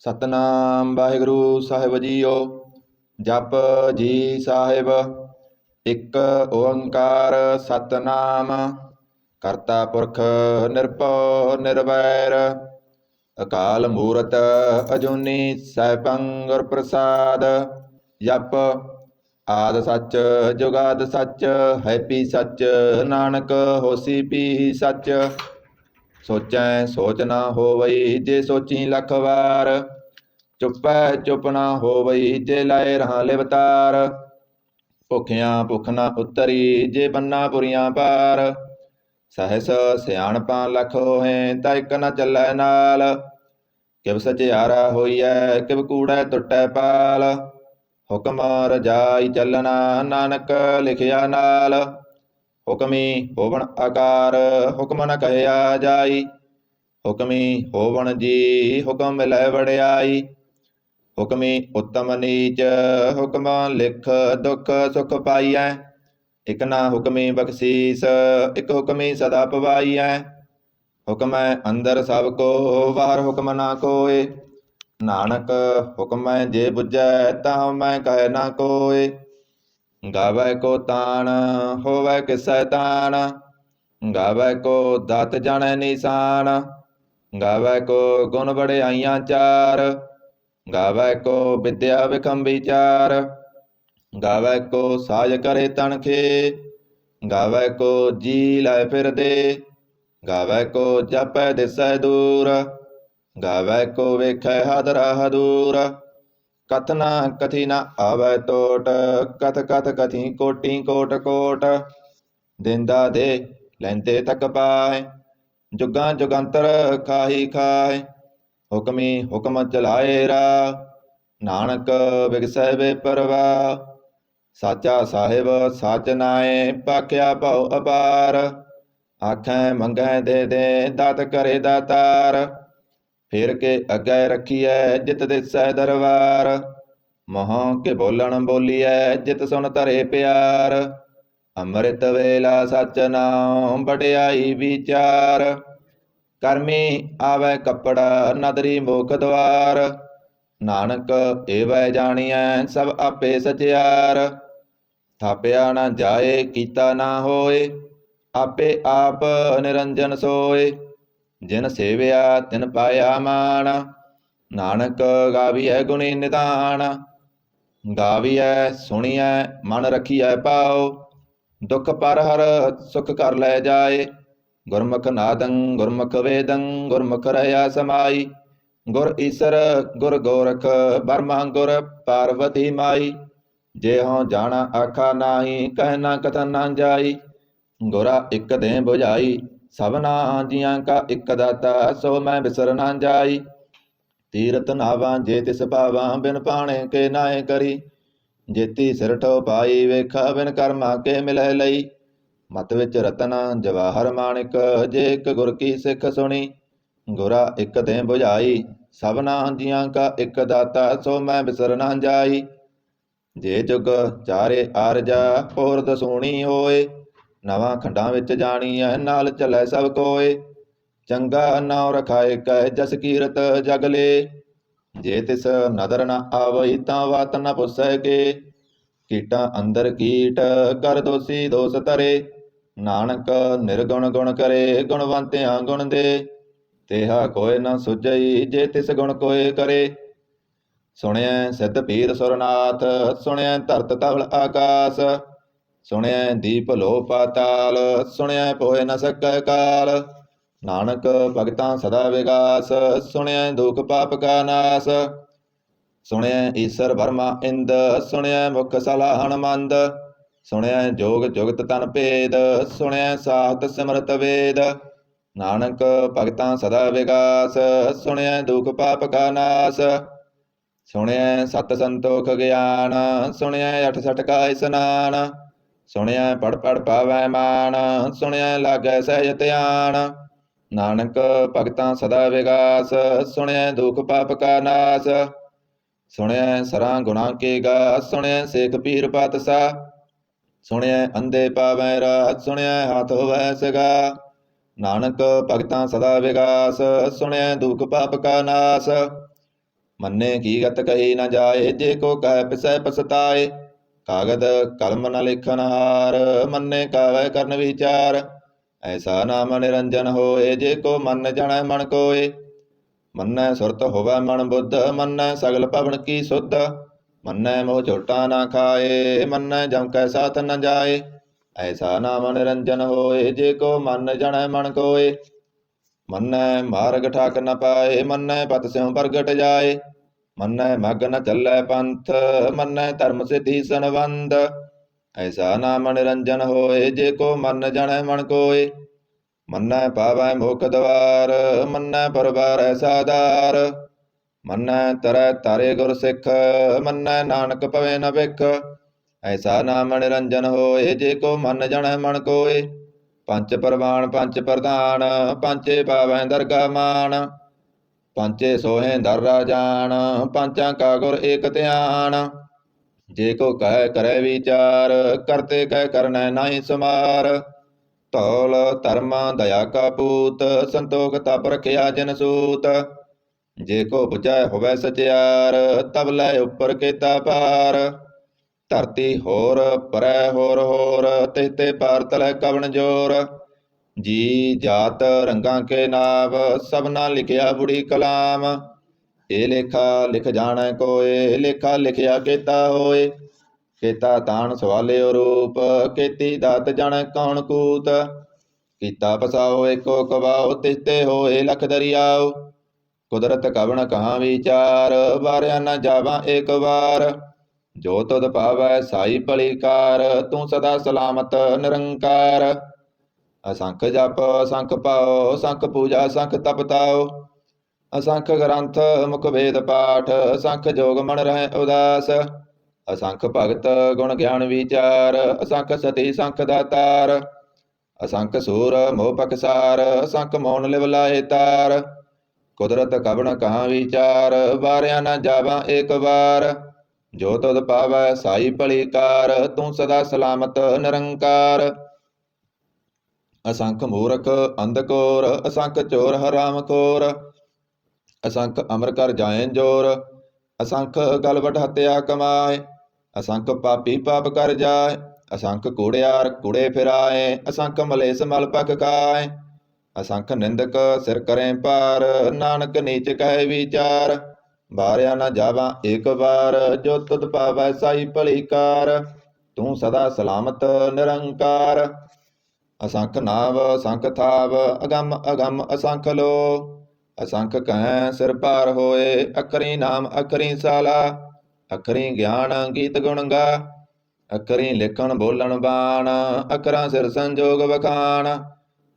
ਸਤਨਾਮ ਵਾਹਿਗੁਰੂ ਸਾਹਿਬ JIO. ਜਪ ਜੀ ਸਾਹਿਬ। ਇੱਕ ਓੰਕਾਰ ਸਤਨਾਮ। ਕਰਤਾ ਪੁਰਖ ਨਿਰਭਉ ਨਿਰਵੈਰ। ਅਕਾਲ ਮੂਰਤ ਅਜੂਨੀ ਸੈਭੰ ਗੁਰ ਪ੍ਰਸਾਦ। ਜਪ ਆਦਿ ਸੱਚ ਜੁਗਾਦਿ ਸੱਚ ਹੈਪੀ ਸੱਚ ਨਾਨਕ ਹੋਸੀ ਪੀ ਸੱਚ। ਸੋਚੈ ਸੋਚ ਨਾ ਹੋਵਈ ਜੇ ਸੋਚੀ ਲੱਖ ਵਾਰ। ਚੁੱਪੈ ਚੁੱਪ ਨਾ ਹੋਵਈ ਜੇ ਲਾਏ ਰਹਾ ਲਿਵਤਾਰ। ਭੁੱਖਿਆਂ ਭੁੱਖ ਨਾ ਉਤਰੀ ਜੇ ਬੰਨਾ ਪੁਰੀਆਂ ਪਾਰ। ਸਹਿਸ ਸਿਆਣਪਾਂ ਲੱਖ ਹੋਹੈ ਤਾਂ ਇੱਕ ਨਾ ਚੱਲੈ ਨਾਲ। ਕਿਵ ਸਚਿਆਰਾ ਹੋਈਐ ਕਿਵ ਕੂੜੈ ਟੁੱਟੈ ਪਾਲ। ਹੁਕਮ ਰਜਾਈ ਚੱਲਣਾ ਨਾਨਕ ਲਿਖਿਆ ਨਾਲ। ਹੁਕਮੀ ਹੋਵਣ ਆਕਾਰ ਹੁਕਮ ਨ ਕਹਿਆ ਜਾਈ। ਹੁਕਮੀ ਹੋਵਣ ਜੀ ਹੁਕਮ ਮਿਲੈ ਵਡਿਆਈ। ਹੁਕਮੀ ਉੱਤਮ ਨੀਚ ਹੁਕਮ ਲਿਖ ਦੁਖ ਸੁਖ ਪਾਈਐ। ਇਕ ਨਾ ਹੁਕਮੀ ਬਖਸ਼ੀਸ ਇਕ ਹੁਕਮੀ ਸਦਾ ਪਵਾਈਐ। ਹੁਕਮੈ ਅੰਦਰ ਸਭ ਕੋ ਬਾਹਰ ਹੁਕਮ ਨਾ ਕੋਇ। ਨਾਨਕ ਹੁਕਮੈ ਜੇ ਬੁਝੈ ਤਾਂ ਮੈਂ ਕਹਿ ਨਾ ਕੋਇ। ਗਾਵੈ ਕੋ ਤਾਣ ਹੋਵੈ ਕਿਸੈ ਤਾਣ। ਗਾਵੈ ਕੋ ਦਾਤ ਜਾਣੈ ਨਿਸ਼ਾਨ। ਗਾਵੈ ਕੋ ਗੁਣ ਵਡਿਆਈਆਂ ਚਾਰ। ਗਾਵੈ ਕੋ ਵਿਦਿਆ ਵਿਖਮ ਵਿਚਾਰ। ਗਾਵੈ ਕੋ ਸਾਜ ਕਰੇ ਤਣਖੇ। ਗਾਵੈ ਕੋ ਜੀ ਲੈ ਫਿਰਦੇ। ਗਾਵੈ ਕੋ ਜਾਪੈ ਦਿਸੈ ਦੂਰ। ਗਾਵੈ ਕੋ ਵੇਖੈ ਹਾਦਰਾ ਹਦੂਰ। ਕਥ ਨਾ ਕਥੀ ਨਾ ਆਵੈ ਟੋਟ ਕਥ ਕਥ ਕਥੀ ਕੋਟੀ ਕੋਟ ਕੋਟ। ਦਿੰਦਾ ਦੇ ਲੈਂਦੇ ਤੱਕ ਪਾਏ ਜੁਗਾਂ ਜੁਗੰਤਰ ਖਾਹੀ ਖਾਏ। ਹੁਕਮੀ ਹੁਕਮ ਚਲਾਏ ਰਾ ਨਾਨਕ ਵਿਗਸੈ ਬੇਪਰਵਾਹ। ਸਾਚਾ ਸਾਹਿਬ ਸਚ ਨਾਏ ਭਾਖਿਆ ਭਉ ਅਪਾਰ। ਆਖੈ ਮੰਗੈ ਦੇ ਦੇ ਦਾਤ ਕਰੇ ਦਾਤਾਰ। ਫਿਰ ਕੇ ਅੱਗੇ ਰੱਖੀਐ ਜਿਤ ਦਿਸੈ ਦਰਬਾਰ। ਮੋਹ ਕੇ ਬੋਲਣ ਬੋਲੀਐ ਜਿਤ ਸੁਨ ਧਰੇ ਪਿਆਰ। ਅੰਮ੍ਰਿਤ ਵੇਲਾ ਸਚ ਨਾਉ ਵਡਿਆਈ ਵਿਚਾਰ। ਕਰਮੀ ਆਵੈ ਕੱਪੜਾ ਨਦਰੀ ਮੁਖ ਦੁਆਰ। ਨਾਨਕ ਏਵੈ ਜਾਣੀਐ ਸਭ ਆਪੇ ਸਚਿਆਰ। ਥਾਪਿਆ ਨਾ ਜਾਏ ਕੀਤਾ ਨਾ ਹੋਏ ਆਪੇ ਆਪ ਨਿਰੰਜਨ ਸੋਏ। ਜਿਨ ਸੇਵਿਆ ਤਿਨ ਪਾਇਆ ਮਾਨ ਨਾਨਕ ਗਾਵੀਐ ਗੁਣੀ ਨਿਧਾਨ। ਗਾਵੀਐ ਸੁਣੀਐ ਮਨ ਰਖੀਐ ਪਾਉ ਦੁਖ ਪਰ ਹਰ ਸੁਖ ਕਰ ਲੈ ਜਾਏ। ਗੁਰਮੁਖ ਨਾਦੰ ਗੁਰਮੁਖ ਵੇਦੰ ਗੁਰਮੁਖ ਰਹਾ ਸਮਾਈ। ਗੁਰ ਈਸਰ ਗੁਰ ਗੋਰਖ ਬਰਮਾ ਗੁਰ ਪਾਰਵਤੀ ਮਾਈ। ਜੇ ਹਉ ਜਾਣਾ ਆਖਾ ਨਾਹੀ ਕਹਿ ਨਾ ਕਥਨ ਨਾ ਜਾਈ। ਗੁਰਾ ਇੱਕ ਦੇ ਬੁਝਾਈ ਸਭਨਾ ਜੀਆਂ ਕਾ ਇੱਕ ਦਾਤਾ ਸੋ ਮੈਂ ਬਿਸਰ ਨਾ ਜਾਈ। ਤੀਰਥ ਨਾਵਾਂ ਜੇ ਤਿਸ ਭਾਵਾਂ ਬਿਨ ਪਾਣੇ ਕੇ ਨਾਏ ਕਰੀ। ਜੇਤੀ ਸਿਰ ਠੋ ਪਾਈ ਵੇਖਾ ਬਿਨ ਕਰਮਾ ਕੇ ਮਿਲੈ ਲਈ। ਮਤ ਵਿੱਚ ਰਤਨ ਜਵਾਹਰ ਮਾਣਿਕ ਜੇ ਇੱਕ ਗੁਰ ਕੀ ਸਿੱਖ ਸੁਣੀ। ਗੁਰਾ ਇੱਕ ਦੇ ਬੁਝਾਈ ਸਭਨਾ ਜੀਆਂ ਕਾ ਇੱਕ ਦਾਤਾ ਸੋ ਮੈਂ ਬਿਸਰ ਨਾ ਜਾਈ। ਜੇ ਜੁਗ ਚਾਰੇ ਆਰਜਾ ਹੋਰ ਦਸੂਣੀ ਹੋਏ। ਨਵਾਂ ਖੰਡਾਂ ਵਿੱਚ ਜਾਣੀਐ ਨਾਲ ਚੱਲੈ ਸਭ ਕੋਏ। ਚੰਗਾ ਨਾਉ ਰਖਾਏ ਕਹਿ ਜਸ ਕੀਰਤ ਜਗ ਲੇ। ਜੇ ਤਿਸ ਨਦਰ ਨਾ ਆਵਈ ਤਾਂ ਵਾਤ ਨ ਪੁੱਛੈ ਕੇ। ਕੀਟਾਂ ਅੰਦਰ ਕੀਟ ਕਰ ਦੋਸੀ ਦੋਸ ਧਰੇ। ਨਾਨਕ ਨਿਰਗੁਣ ਗੁਣ ਕਰੇ ਗੁਣਵੰਤਿਆਂ ਗੁਣ ਦੇ। ਤੇਹਾ ਕੋਇ ਨ ਸੁਝਈ ਜੇ ਤਿਸ ਗੁਣ ਕੋਇ ਕਰੇ। ਸੁਣਿਐ ਸਿੱਧ ਪੀਰ ਸੁਰਨਾਥ ਸੁਣਿਐ ਧਰਤ ਧਵਲ ਆਕਾਸ। ਸੁਣਿਐ ਦੀਪ ਲੋ ਪਾਤਾਲ ਸੁਣਿਐ ਪੋਇ ਨ ਸਕੈ ਕਾਲ। ਨਾਨਕ ਭਗਤਾਂ ਸਦਾ ਵਿਗਾਸ ਸੁਣਿਐ ਦੁਖ ਪਾਪ ਕਾ ਨਾਸ। ਸੁਣਿਐ ਈਸਰ ਬਰਮਾ ਇੰਦ ਸੁਣਿਐ ਮੁਖ ਸਲਾਹਣ ਮੰਦ। ਸੁਣਿਐ ਜੋਗ ਜੁਗਤ ਤਨ ਭੇਦ ਸੁਣਿਐ ਸਾਹਤ ਸਿਮਰਤ ਵੇਦ। ਨਾਨਕ ਭਗਤਾਂ ਸਦਾ ਵਿਗਾਸ ਸੁਣਿਐ ਦੁਖ ਪਾਪ ਕਾ ਨਾਸ। ਸੁਣਿਐ ਸਤ ਸੰਤੋਖ ਗਿਆਨ ਸੁਣਿਐ ਅਠ ਸਠ ਕਾ ਇਸਨਾਨ। ਸੁਣਿਐ ਪੜ ਪੜ ਪਾਵੈ ਮਾਨ ਸੁਣਿਐ ਲਾਗੈ ਸਹਿਜ ਧਿਆਨ। ਨਾਨਕ ਭਗਤਾਂ ਸਦਾ ਵਿਗਾਸ ਸੁਣਿਐ ਦੁਖ ਪਾਪ ਕਾ ਨਾਸ। ਸੁਣਿਐ ਸਰਾਂ ਗੁਣਾ ਕੇ ਗਾ ਸੁਣਿਐ ਸੇਖ ਪੀਰ ਪਾਤਸ਼ਾਹ। ਸੁਣਿਐ ਅੰਧੇ ਪਾਵੈ ਰਾਹ ਸੁਣਿਐ ਹਾਥ ਹੋਵੈ ਸਗਾ। ਨਾਨਕ ਭਗਤਾਂ ਸਦਾ ਵਿਗਾਸ ਸੁਣਿਐ ਦੁਖ ਪਾਪ ਕਾ ਨਾਸ। ਮੰਨੇ ਕੀ ਗਤ ਕਹੀ ਨ ਜਾਏ, ਜੇ ਕੋ ਕਹਿ ਪਿਸੈ ਪਸਤਾਏ। ਕਾਗਦ ਕਲਮ ਨ ਲਿਖਨ ਹਾਰ, ਮੰਨੇ ਕਾਵੈ ਕਰਨ ਵਿਚਾਰ। ਐਸਾ ਨਾਮ ਨਿਰੰਜਨ ਹੋਏ, ਜੇ ਕੋ ਮਨ ਜਣੈ ਮਨ ਕੋਏ। ਮੰਨੈ ਸੁਰਤ ਹੋਵੈ ਮਨ ਬੁੱਧ, ਮੰਨੈ ਸਗਲ ਭਵਨ ਕੀ ਸੁਧ। ਮੰਨੈ ਮੋਹ ਝੋਟਾ ਨਾ ਖਾਏ, ਮੰਨੈ ਜਮ ਕੈ ਸਾਥ ਨ ਜਾਏ। ਐਸਾ ਨਾਮ ਨਿਰੰਜਨ ਹੋਏ, ਜੇ ਕੋ ਮਨ ਜਣੈ ਮਨ ਕੋਏ। ਮੰਨੈ ਮਾਰਗ ਠਾਕ ਨ ਪਾਏ, ਮੰਨੈ ਪਤ ਸਿਉ ਪ੍ਰਗਟ ਜਾਏ। ਮੰਨੈ ਮਗ ਨ ਚੱਲੈ ਪੰਥ, ਮੰਨੈ ਧਰਮ ਸਿਧੀ ਸੰਬੰਧ। ਐਸਾ ਨਾਮ ਨਿਰੰਜਨ ਹੋਏ, ਜੇ ਕੋ ਮਨ ਜਣੈ ਮਨ ਕੋਏ। ਮੰਨੈ ਪਾਵੈ ਮੋਖ ਦਵਾਰ, ਮੰਨੈ ਪਰਵਾਰੈ ਸਾਧਾਰ। ਮੰਨੈ ਤਰੈ ਤਾਰੇ ਗੁਰ ਸਿੱਖ, ਮੰਨੈ ਨਾਨਕ ਭਵੈ ਨ ਭਿਖ। ਐਸਾ ਨਾਮ ਨਿਰੰਜਨ ਹੋਏ, ਜੇ ਕੋ ਮਨ ਜਣੈ ਮਨ ਕੋਏ। ਪੰਚ ਪਰਵਾਣ ਪੰਚ ਪ੍ਰਧਾਨ, ਪੰਚੇ ਪਾਵੈ ਦਰਗਾ ਮਾਨ। ਪੰਚੇ ਸੋਹੇ ਦਰ ਰਾਜਾਨ, ਪੰਚਾਂ ਕਾ ਗੁਰ ਏਕ ਧਿਆਨ। ਜੇ ਕੋ ਕਹਿ ਕਰੈ ਵਿਚਾਰ, ਕਰਤੇ ਕਹਿ ਕਰਨੈ ਨਾਹੀ ਸੁਮਾਰ। ਧੌਲ ਧਰਮ ਦਇਆ ਕਾ ਪੂਤ, ਸੰਤੋਖ ਤਪ ਰਖਿਆ ਜਿਨ ਸੂਤ। ਜੇ ਕੋ ਬੁਝੈ ਹੋਵੈ ਸਚਿਆਰ, ਤਬ ਲੈ ਉੱਪਰ ਕੀਤਾ ਪਾਰ। ਧਰਤੀ ਹੋਰ ਪਰੈ ਹੋਰ ਹੋਰ, ਤਿਹ ਤੇ ਪਾਰ ਤਲੈ ਕਵਣ ਜੋਰ। ਜੀ ਜਾਤ ਰੰਗਾਂ ਕੇ ਨਾਵ, ਸਭਨਾ ਲਿਖਿਆ ਬੁੜੀ ਕਲਾਮ। ਇਹ ਲੇਖਾ ਲਿਖ ਜਾਣੈ ਕੋਏ, ਲੇਖਾ ਲਿਖਿਆ ਕੀਤਾ ਹੋਏ। ਕੀਤਾ ਤਾਣ ਸਵਾਲਿਓ ਰੂਪ, ਕੀਤੀ ਦਾਤ ਜਾਣੈ ਕੌਣ ਕੂਤ। ਕੀਤਾ ਪਸਾਓ ਏਕੋ ਕਵਾਓ, ਤਿਸ ਤੇ ਹੋਏ ਲਖ ਦਰਿਆਓ। ਕੁਦਰਤ ਕਵਣ ਕਹਾਂ ਵਿਚਾਰ, ਵਾਰਿਆ ਨ ਜਾਵਾਂ ਏਕ ਵਾਰ। ਜੋ ਤੁਧ ਭਾਵੈ ਸਾਈ ਭਲੀ ਕਾਰ, ਤੂੰ ਸਦਾ ਸਲਾਮਤ ਨਿਰੰਕਾਰ। ਅਸੰਖ ਜਪ ਅਸੰਖ ਪਾਓ, ਅਸੰਖ ਪੂਜਾ ਅਸੰਖ ਤਪ ਤਾਓ। ਅਸੰਖ ਗ੍ਰੰਥ ਮੁਖ ਵੇਦ ਪਾਠ, ਅਸੰਖ ਜੋਗ ਮਨ ਰਹਿ ਉਦਾਸ। ਅਸੰਖ ਭਗਤ ਗੁਣ ਗਿਆਨ ਵਿਚਾਰ, ਅਸੰਖ ਸਤੀ ਸੰਖ ਦਾਤਾਰ। ਅਸੰਖ ਸੂਰ ਮੋਹ ਪਕਸਾਰ, ਅਸੰਖ ਮੌਨ ਲਿਵ ਲਾਏ ਤਾਰ। ਕੁਦਰਤ ਕਵਣ ਕਹਾਂ ਵਿਚਾਰ, ਵਾਰਿਆ ਨ ਜਾਵਾਂ ਏਕ ਵਾਰ। ਜੋ ਤੁਧ ਪਾਵੈ ਸਾਈ ਭਲੀ ਕਾਰ, ਤੂੰ ਸਦਾ ਸਲਾਮਤ ਨਿਰੰਕਾਰ। ਅਸੰਖ ਮੂਰਖ ਅੰਧਕੋਰ, ਅਸੰਖ ਚੋਰ ਹਰਾਮ ਖੋਰ। ਅਸੰਖ ਅਮਰ ਕਰ ਜਾਏ ਜੋਰ, ਅਸੰਖ ਗਲਵਟ ਹੱਤਿਆ ਕਮਾਏ। ਅਸੰਖ ਪਾਪੀ ਪਾਪ ਕਰ ਜਾਏ, ਅਸੰਖ ਕੂੜਿਆਰ ਕੂੜੇ ਫਿਰਾਏ। ਅਸੰਖ ਮਲੇਸ ਮਲ ਪਖ ਖਾਏ, ਅਸੰਖ ਨਿੰਦਕ ਸਿਰ ਕਰੇ ਭਾਰ। ਨਾਨਕ ਨੀਚ ਕਹਿ ਵਿਚਾਰ, ਵਾਰਿਆ ਨ ਜਾਵਾਂ ਏਕ ਵਾਰ। ਜੋ ਤੁਧ ਪਾਵੈ ਸਾਈ ਭਲੀ ਕਾਰ, ਤੂੰ ਸਦਾ ਸਲਾਮਤ ਨਿਰੰਕਾਰ। ਅਸੰਖ ਨਾਵ ਅਸੰਖ ਥਾਵ, ਅਗੰਮ ਅਗੰਮ ਅਸੰਖ ਲੋ। ਅਸੰਖ ਕਹਿ ਸਿਰ ਭਾਰ ਹੋਏ, ਅਖਰੀ ਨਾਮ ਅਖਰੀ ਸਾਲਾ। ਅਖਰੀ ਗਿਆਨ ਗੀਤ ਗੁਣ ਗਾ, ਅਖਰੀ ਲਿਖਣ ਬੋਲਣ ਬਾਣ। ਅਖਰਾਂ ਸਿਰ ਸੰਜੋਗ ਵਖਾਣ,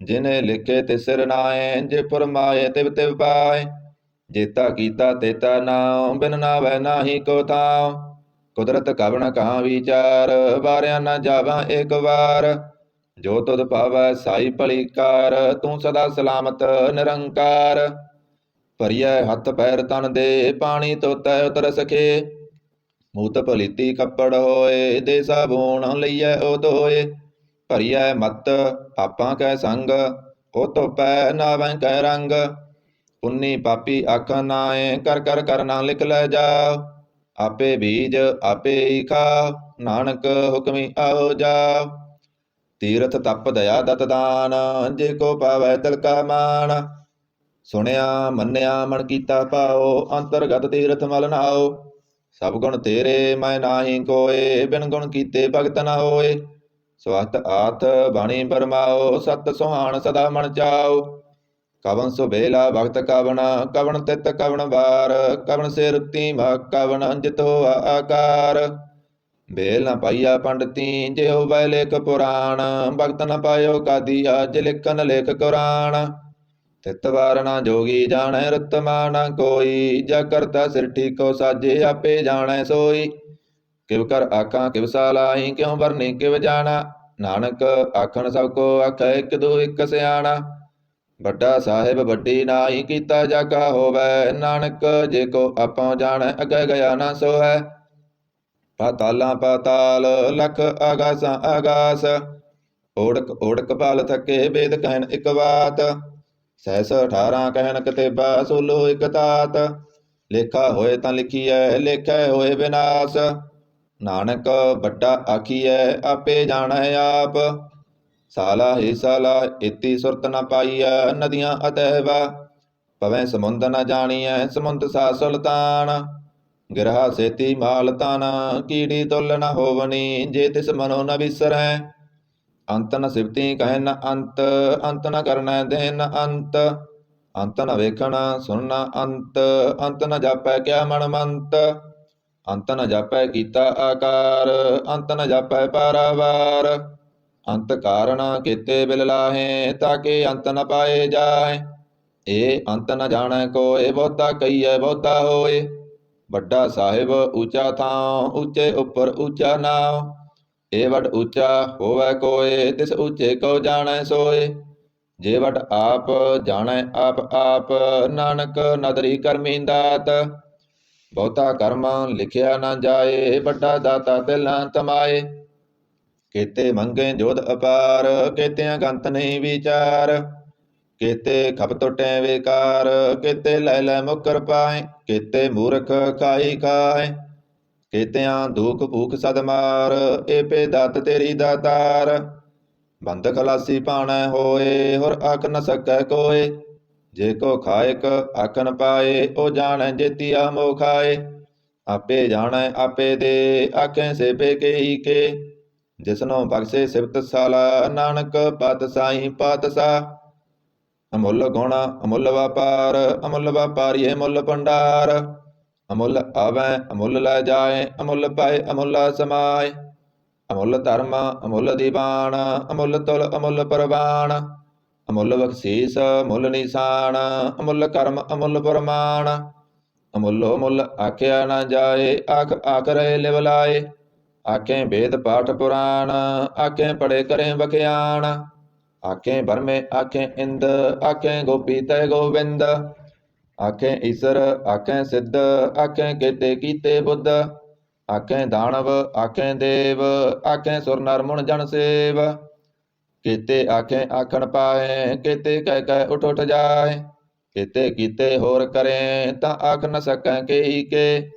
ਜਿਨੇ ਲਿਖੇ ਤੇ ਸਿਰ ਨਾਏ। ਜੇ ਫਰਮਾਏ ਤਿਵ ਤਿਵ ਪਾਏ, ਜੇਤਾ ਕੀਤਾ ਤੇਤਾ ਨਾਉ। ਬਿਨ ਨਾਵੈ ਨਾਹੀ ਕੋ ਥਾਉ, ਕੁਦਰਤ ਕਵਣ ਕਹਾਂ ਵਿਚਾਰ। ਵਾਰਿਆ ਨ ਜਾਵਾਂ ਏਕ ਵਾਰ। ਜੋ ਤੁਧ ਪਾਵੈ ਸਾਈ ਭਲੀ ਕਾਰ, ਤੂੰ ਸਦਾ ਸਲਾਮਤ ਨਿਰੰਕਾਰ। ਭਰੀਐ ਹੱਥ ਪੈਰ ਤਨ ਦੇ, ਪਾਣੀ ਧੋਤੈ ਉਤਰ ਸਖੇ। ਮੂਤ ਭਲੀਤੀ ਕੱਪੜ ਹੋਏ, ਦੇ ਸਾਬੂਣ ਲਈਐ ਉਹ ਧੋਏ। ਭਰੀਐ ਮਤ ਪਾਪਾਂ ਕੈ ਸੰਗ, ਉਹ ਧੋਪੈ ਨਾਵੈ ਕੈ ਰੰਗ। ਪੁੰਨੀ ਪਾਪੀ ਆਖਾਂ ਨਾਏ, ਕਰ ਕਰ ਕਰਨਾ ਲਿਖ ਲੈ ਜਾਓ। ਆਪੇ ਬੀਜ ਆਪੇ ਹੀ ਖਾਓ, ਨਾਨਕ ਹੁਕਮੀ ਆਓ ਜਾਓ। ਤੀਰਥ ਤਪ ਦਇਆ ਦਤ ਦਾਨ, ਜੇ ਕੋ ਪਾਵੈ ਤਿਲ ਕਾ ਮਾਨ। ਸੁਣਿਆ ਮੰਨਿਆ ਮਨ ਕੀਤਾ ਭਾਉ, ਅੰਤਰਗਤ ਤੀਰਥ ਮਲ ਨਾਉ। ਸਭ ਗੁਣ ਤੇਰੇ ਮੈਂ ਨਾਹੀ ਕੋਏ, ਬਿਨ ਗੁਣ ਕੀਤੇ ਭਗਤ ਨ ਹੋਏ। ਸਵਸਤ ਆਥ ਬਾਣੀ ਬਰਮਾਓ, ਸਤ ਸੁਹਾਣ ਸਦਾ ਮਨ ਚਾਓ। ਕਵਨ ਸੁਬੇਲਾ ਭਗਤ ਕਵਣ, ਕਵਣ ਤਿਤ ਕਵਣ ਵਾਰ। ਕਵਣ ਸੇ ਰੁੱਤੀ ਮ ਕਵਣ, ਜਿਤ ਹੋਆ ਆਕਾਰ। ਬੇਲ ਨ ਪਾਈਆ ਪੰਡਤੀ, ਜੇ ਹੋਵੈ ਲੇਖ ਪੁਰਾਣ। ਭਗਤ ਨ ਪਾਇਓ ਕਾਦੀਆ, ਜੇ ਲਿਖਨ ਲੇਖ ਕੁਰਾਨ। ਤਿਤ ਵਾਰ ਨਾ ਜੋਗੀ ਜਾਣੈ, ਰਤਮਾ ਨਾ ਕੋਈ। ਜਾ ਕਰਤਾ ਸਿਰ ਠੀਕੋ ਸਾਜੇ, ਆਪੇ ਜਾਣੈ ਸੋਈ। ਕਿਵ ਕਰ ਆਖਾਂ ਕਿਵ ਸਾਲਾਹੀ, ਕਿਉ ਵਰਨੀ ਕਿਵ ਜਾਣਾ। ਨਾਨਕ ਆਖਣ ਸਭ ਕੋ ਆਖੈ, ਇਕ ਦੂ ਇਕ ਸਿਆਣਾ। ਵੱਡਾ ਸਾਹਿਬ ਵੱਡੀ ਨਾਹੀ, ਕੀਤਾ ਜਾਗਾ ਹੋਵੈ। ਨਾਨਕ ਜੇ ਕੋ ਆਪੋ ਜਾਣੈ, ਅੱਗੇ ਗਿਆ ਨਾ ਸੋਹੈ। ਪਾਤਾਲਾਂ ਪਾਤਾਲ ਲਖ ਆਗਾਸਾਂ ਆਗਾਸ। ਓੜਕ ਓੜਕ ਬਲ ਥਕੇ, ਵੇਦ ਕਹਿਨ ਇਕ ਬਾਤ। ਸਹਿਸ 18 ਕਹਿਨ ਕਤੇਬਾ, ਸੋਲੋ ਇਕ ਤਾਤ। ਲੇਖਾ ਹੋਏ ਤਾਂ ਲਿਖੀਐ, ਲੇਖੈ ਹੋਏ ਵਿਨਾਸ਼। ਨਾਨਕ ਵੱਡਾ ਆਖੀਐ, ਆਪੇ ਜਾਣੈ ਆਪ। ਸਾਲਾ ਹੀ ਸਾਲਾ ਇਤੀ ਸੁਰਤ ਨ ਪਾਈਐ, ਨਦੀਆਂ ਅਤਹਿਵਾ। ਪਵੈ ਸਮੁੰਦ ਨ ਜਾਣੀਐ, ਸਮੁੰਦ ਸਾ ਸੁਲਤਾਨ। ਗਿਰਹਾ ਸੇਤੀ ਮਾਲ ਤਨ, ਕੀੜੀ ਤੁਲ ਨ ਹੋਵਨੀ, ਜੇ ਤਿਸ ਮਨੋ ਨ ਵਿਸਰੈ। ਅੰਤ ਨ ਸਿਵਤੀ ਕਹਿ ਨ ਅੰਤ, ਅੰਤ ਨ ਕਰਨੈ ਦੇਹ ਨ ਅੰਤ। ਅੰਤ ਨ ਵੇਖਣਾ ਸੁਣਨਾ ਅੰਤ, ਅੰਤ ਨ ਜਾਪੈ ਕਿਆ ਮਨ ਮੰਤ। ਅੰਤ ਨ ਜਾਪੈ ਕੀਤਾ ਆਕਾਰ, ਅੰਤ ਨ ਜਾਪੈ ਪਾਰਾਵਾਰ। ਅੰਤ ਕਾਰਣ ਕੀਤੇ ਬਿਲ ਲਾਹੇ, ਤਾਕੇ ਅੰਤ ਨ ਪਾਏ ਜਾਏ। ਇਹ ਅੰਤ ਨ ਜਾਣੈ ਕੋਇ, ਬਹੁਤਾ ਕਹੀਐ ਬਹੁਤਾ ਹੋਏ। ਵੱਡਾ ਸਾਹਿਬ ਊਚਾ ਥਾਂ, ਊਚੇ ਉੱਪਰ ਊਚਾ ਨਾਉ। ਇਹ ਵਡ ਊਚਾ ਹੋਵੈ ਕੋਇ, ਤਿਸ ਊਚੇ ਕੋ ਜਾਣੈ ਸੋਏ। ਜੇ ਵਡ ਆਪ ਜਾਣੈ ਆਪ ਆਪ, ਨਾਨਕ ਨਦਰੀ ਕਰਮੀ ਦਾਤ। ਬਹੁਤਾ ਕਰਮ ਲਿਖਿਆ ਨਾ ਜਾਏ, ਵੱਡਾ ਦਾਤਾ ਤਿਲ ਨਾ ਤਮਾਏ। ਕੇਤੇ ਮੰਗੇ ਜੋਧ ਅਪਾਰ, ਕੇਤਿਆਂ ਗੰਤ ਨਹੀਂ ਵਿਚਾਰ। ਕੇਤੇ ਖਪ ਟੁਟੈ ਵੇਕਾਰ, ਕੇਤੇ ਲੈ ਲੈ ਮੁਕਰ ਪਾਏ। ਕੇਤੇ ਮੂਰਖ ਖਾਈ ਖਾਏ, ਕੇਤਿਆਂ ਦੁਖ ਭੂਖ ਸਦ ਮਾਰ। ਏ ਪੇ ਦਾਤ ਤੇਰੀ ਦਾਤਾਰ। ਬੰਦ ਖਲਾਸੀ ਪਾਣੈ ਹੋਏ, ਹੋਰ ਆਖ ਨ ਸਕੈ ਕੋਏ। ਜੇ ਕੋ ਖਾਇਕ ਆਖ ਨ ਪਾਏ, ਉਹ ਜਾਣੈ ਜੇਤੀਆ ਮੋਹ ਖਾਏ। ਆਪੇ ਜਾਣੈ ਆਪੇ ਦੇ, ਆਖੈ ਸੇਬੇ ਕੇਈ ਕੇ। ਜਿਸਨੋ ਬਖਸ਼ੇ ਸਿਫਤ ਸਾਲਾ, ਨਾਨਕ ਪਾਤਸ਼ਾਹੀ ਪਾਤਸ਼ਾਹ। ਅਮੁੱਲ ਗੁਣ ਅਮੁੱਲ ਵਪਾਰ, ਅਮੁੱਲ ਵਪਾਰੀਏ ਮੁੱਲ ਭੰਡਾਰ। ਅਮੁੱਲ ਆਵੈ ਅਮੁੱਲ ਲੈ ਜਾਏ, ਅਮੁੱਲ ਪਾਏ ਅਮੁੱਲ ਸਮਾਏ। ਅਮੁੱਲ ਧਰਮ ਅਮੁੱਲ ਦੀਵਾਨ, ਅਮੁੱਲ ਤੁਲ ਅਮੁੱਲ ਪ੍ਰਵਾਨ। ਅਮੁੱਲ ਬਖਸ਼ੀਸ ਮੁੱਲ ਨਿਸ਼ਾਨ, ਅਮੁੱਲ ਕਰਮ ਅਮੁੱਲ ਪ੍ਰਮਾਣ। ਅਮੁੱਲੋ ਮੁੱਲ ਆਖਿਆ ਨਾ ਜਾਏ, ਆਖ ਆਖ ਰਹੇ ਲਿਵ ਲਾਏ। ਆਖੇ ਵੇਦ ਪਾਠ ਪੁਰਾਣ, ਆਖੇ ਪੜੇ ਕਰੇ ਬਖਿਆਣ। ਆਖੇ ਬਰਮੇ ਆਖੇ ਇੰਦ, ਆਖੇ ਗੋਪੀ ਤੈ ਗੋਬਿੰਦ। ਆਖੇ ਈਸਰ ਆਖੇ ਸਿੱਧ, ਆਖੇ ਕੇਤੇ ਕੀਤੇ ਬੁੱਧ। ਆਖੇ ਦਾਨਵ ਆਖੇ ਦੇਵ, ਆਖੇ ਸੁਰ ਨਰ ਮੁਨ ਜਨ ਸੇਵ। ਕੀਤੇ ਆਖੇ ਆਖਣ ਪਾਏ, ਕੀਤੇ ਕਹਿ ਕਹਿ ਉਠ ਉਠ ਜਾਏ। ਕੀਤੇ ਕੀਤੇ ਹੋਰ ਕਰੇ, ਤਾਂ ਆਖ ਨ ਸਕੈ ਕੇਈ ਕੇ।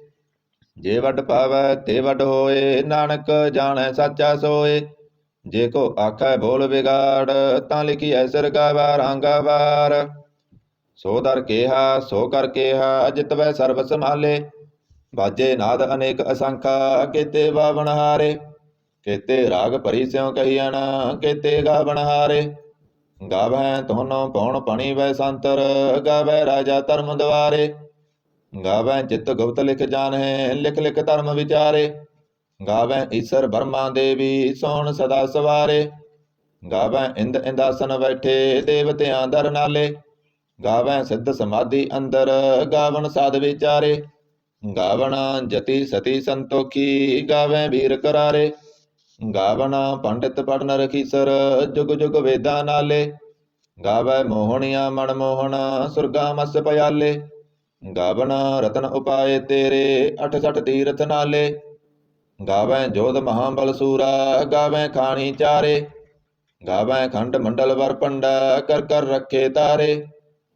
ਜੇ ਵੱਡ ਪਾਵੈ ਤੇ ਵੱਡ ਹੋਏ, ਨਾਨਕ ਜਾਣੈ ਸਾਚਾ ਸੋਏ। ਜੇ ਕੋ ਆਖੈ ਬੋਲ ਵਿਗਾੜ, ਤਾਂ ਲਿਖੀਐ ਸਿਰਗਾਵਾ ਰਾਂਗਾਵਾਰ। ਸੋ ਦਰ ਕੇਹਾ ਸੋ ਕਰ ਕੇਹਾ, ਜਿਤਵੈ ਸਰਬ ਸੰਭਾਲੇ। ਬਾਜੇ ਨਾਦ ਅਨੇਕ ਅਸੰਖਾ, ਕੇਤੇ ਬਾਵਨ ਹਾਰੇ। ਕੇਤੇ ਰਾਗ ਭਰੀ ਸਿਉ ਕਹੀਐਣ, ਕੇਤੇ ਗਾਵਨ ਹਾਰੇ। ਗਾਵੈ ਤੁਹਨੋ ਪਉਣ ਪਣੀ ਵੈ ਸੰਤਰ, ਗਾਵੈ ਰਾਜਾ ਧਰਮ ਦੁਆਰੇ। ਗਾਵੈ ਚਿਤ ਗੁਪਤ ਲਿਖ ਜਾਣੈ, ਲਿਖ ਲਿਖ ਧਰਮ ਵਿਚਾਰੇ। ਗਾਵੈ ਈਸਰ ਬਰਮਾ ਦੇਵੀ, ਸੋਣ ਸਦਾ ਸਵਾਰੇ। ਗਾਵੈ ਇੰਦ ਇੰਦਾਸਨ ਬੈਠੇ, ਦੇਵਤਿਆਂ ਦਰ ਨਾਲੇ। ਗਾਵੈ ਸਿੱਧ ਸਮਾਧੀ ਅੰਦਰ, ਗਾਵਨ ਸਾਧ ਵਿਚਾਰੇ। ਗਾਵਣ ਜਤੀ ਸਤੀ ਸੰਤੋਖੀ, ਗਾਵੈ ਵੀਰ ਕਰਾਰੇ। ਗਾਵਣ ਪੰਡਿਤ ਪੜਨ ਰਖੀਸਰ, ਜੁਗ ਜੁਗ ਵੇਦਾਂ ਨਾਲੇ। ਗਾਵੈ ਮੋਹਣੀਆਂ ਮਨ ਮੋਹਣ, ਸੁਰਗਾ ਮਸ ਪਿਆਲੇ। ਗਾਵਣ ਰਤਨ ਉਪਾਏ ਤੇਰੇ, 68 ਤੀਰਥ ਨਾਲੇ। ਗਾਵੈ ਜੋਧ ਮਹਾਬਲ ਸੂਰਾ, ਗਾਵੈ ਖਾਣੀ ਚਾਰੇ। ਗਾਵੈ ਖੰਡ ਮੰਡਲ ਵਰ ਪੰਡਾ, ਕਰ ਕਰ ਰੱਖੇ ਤਾਰੇ।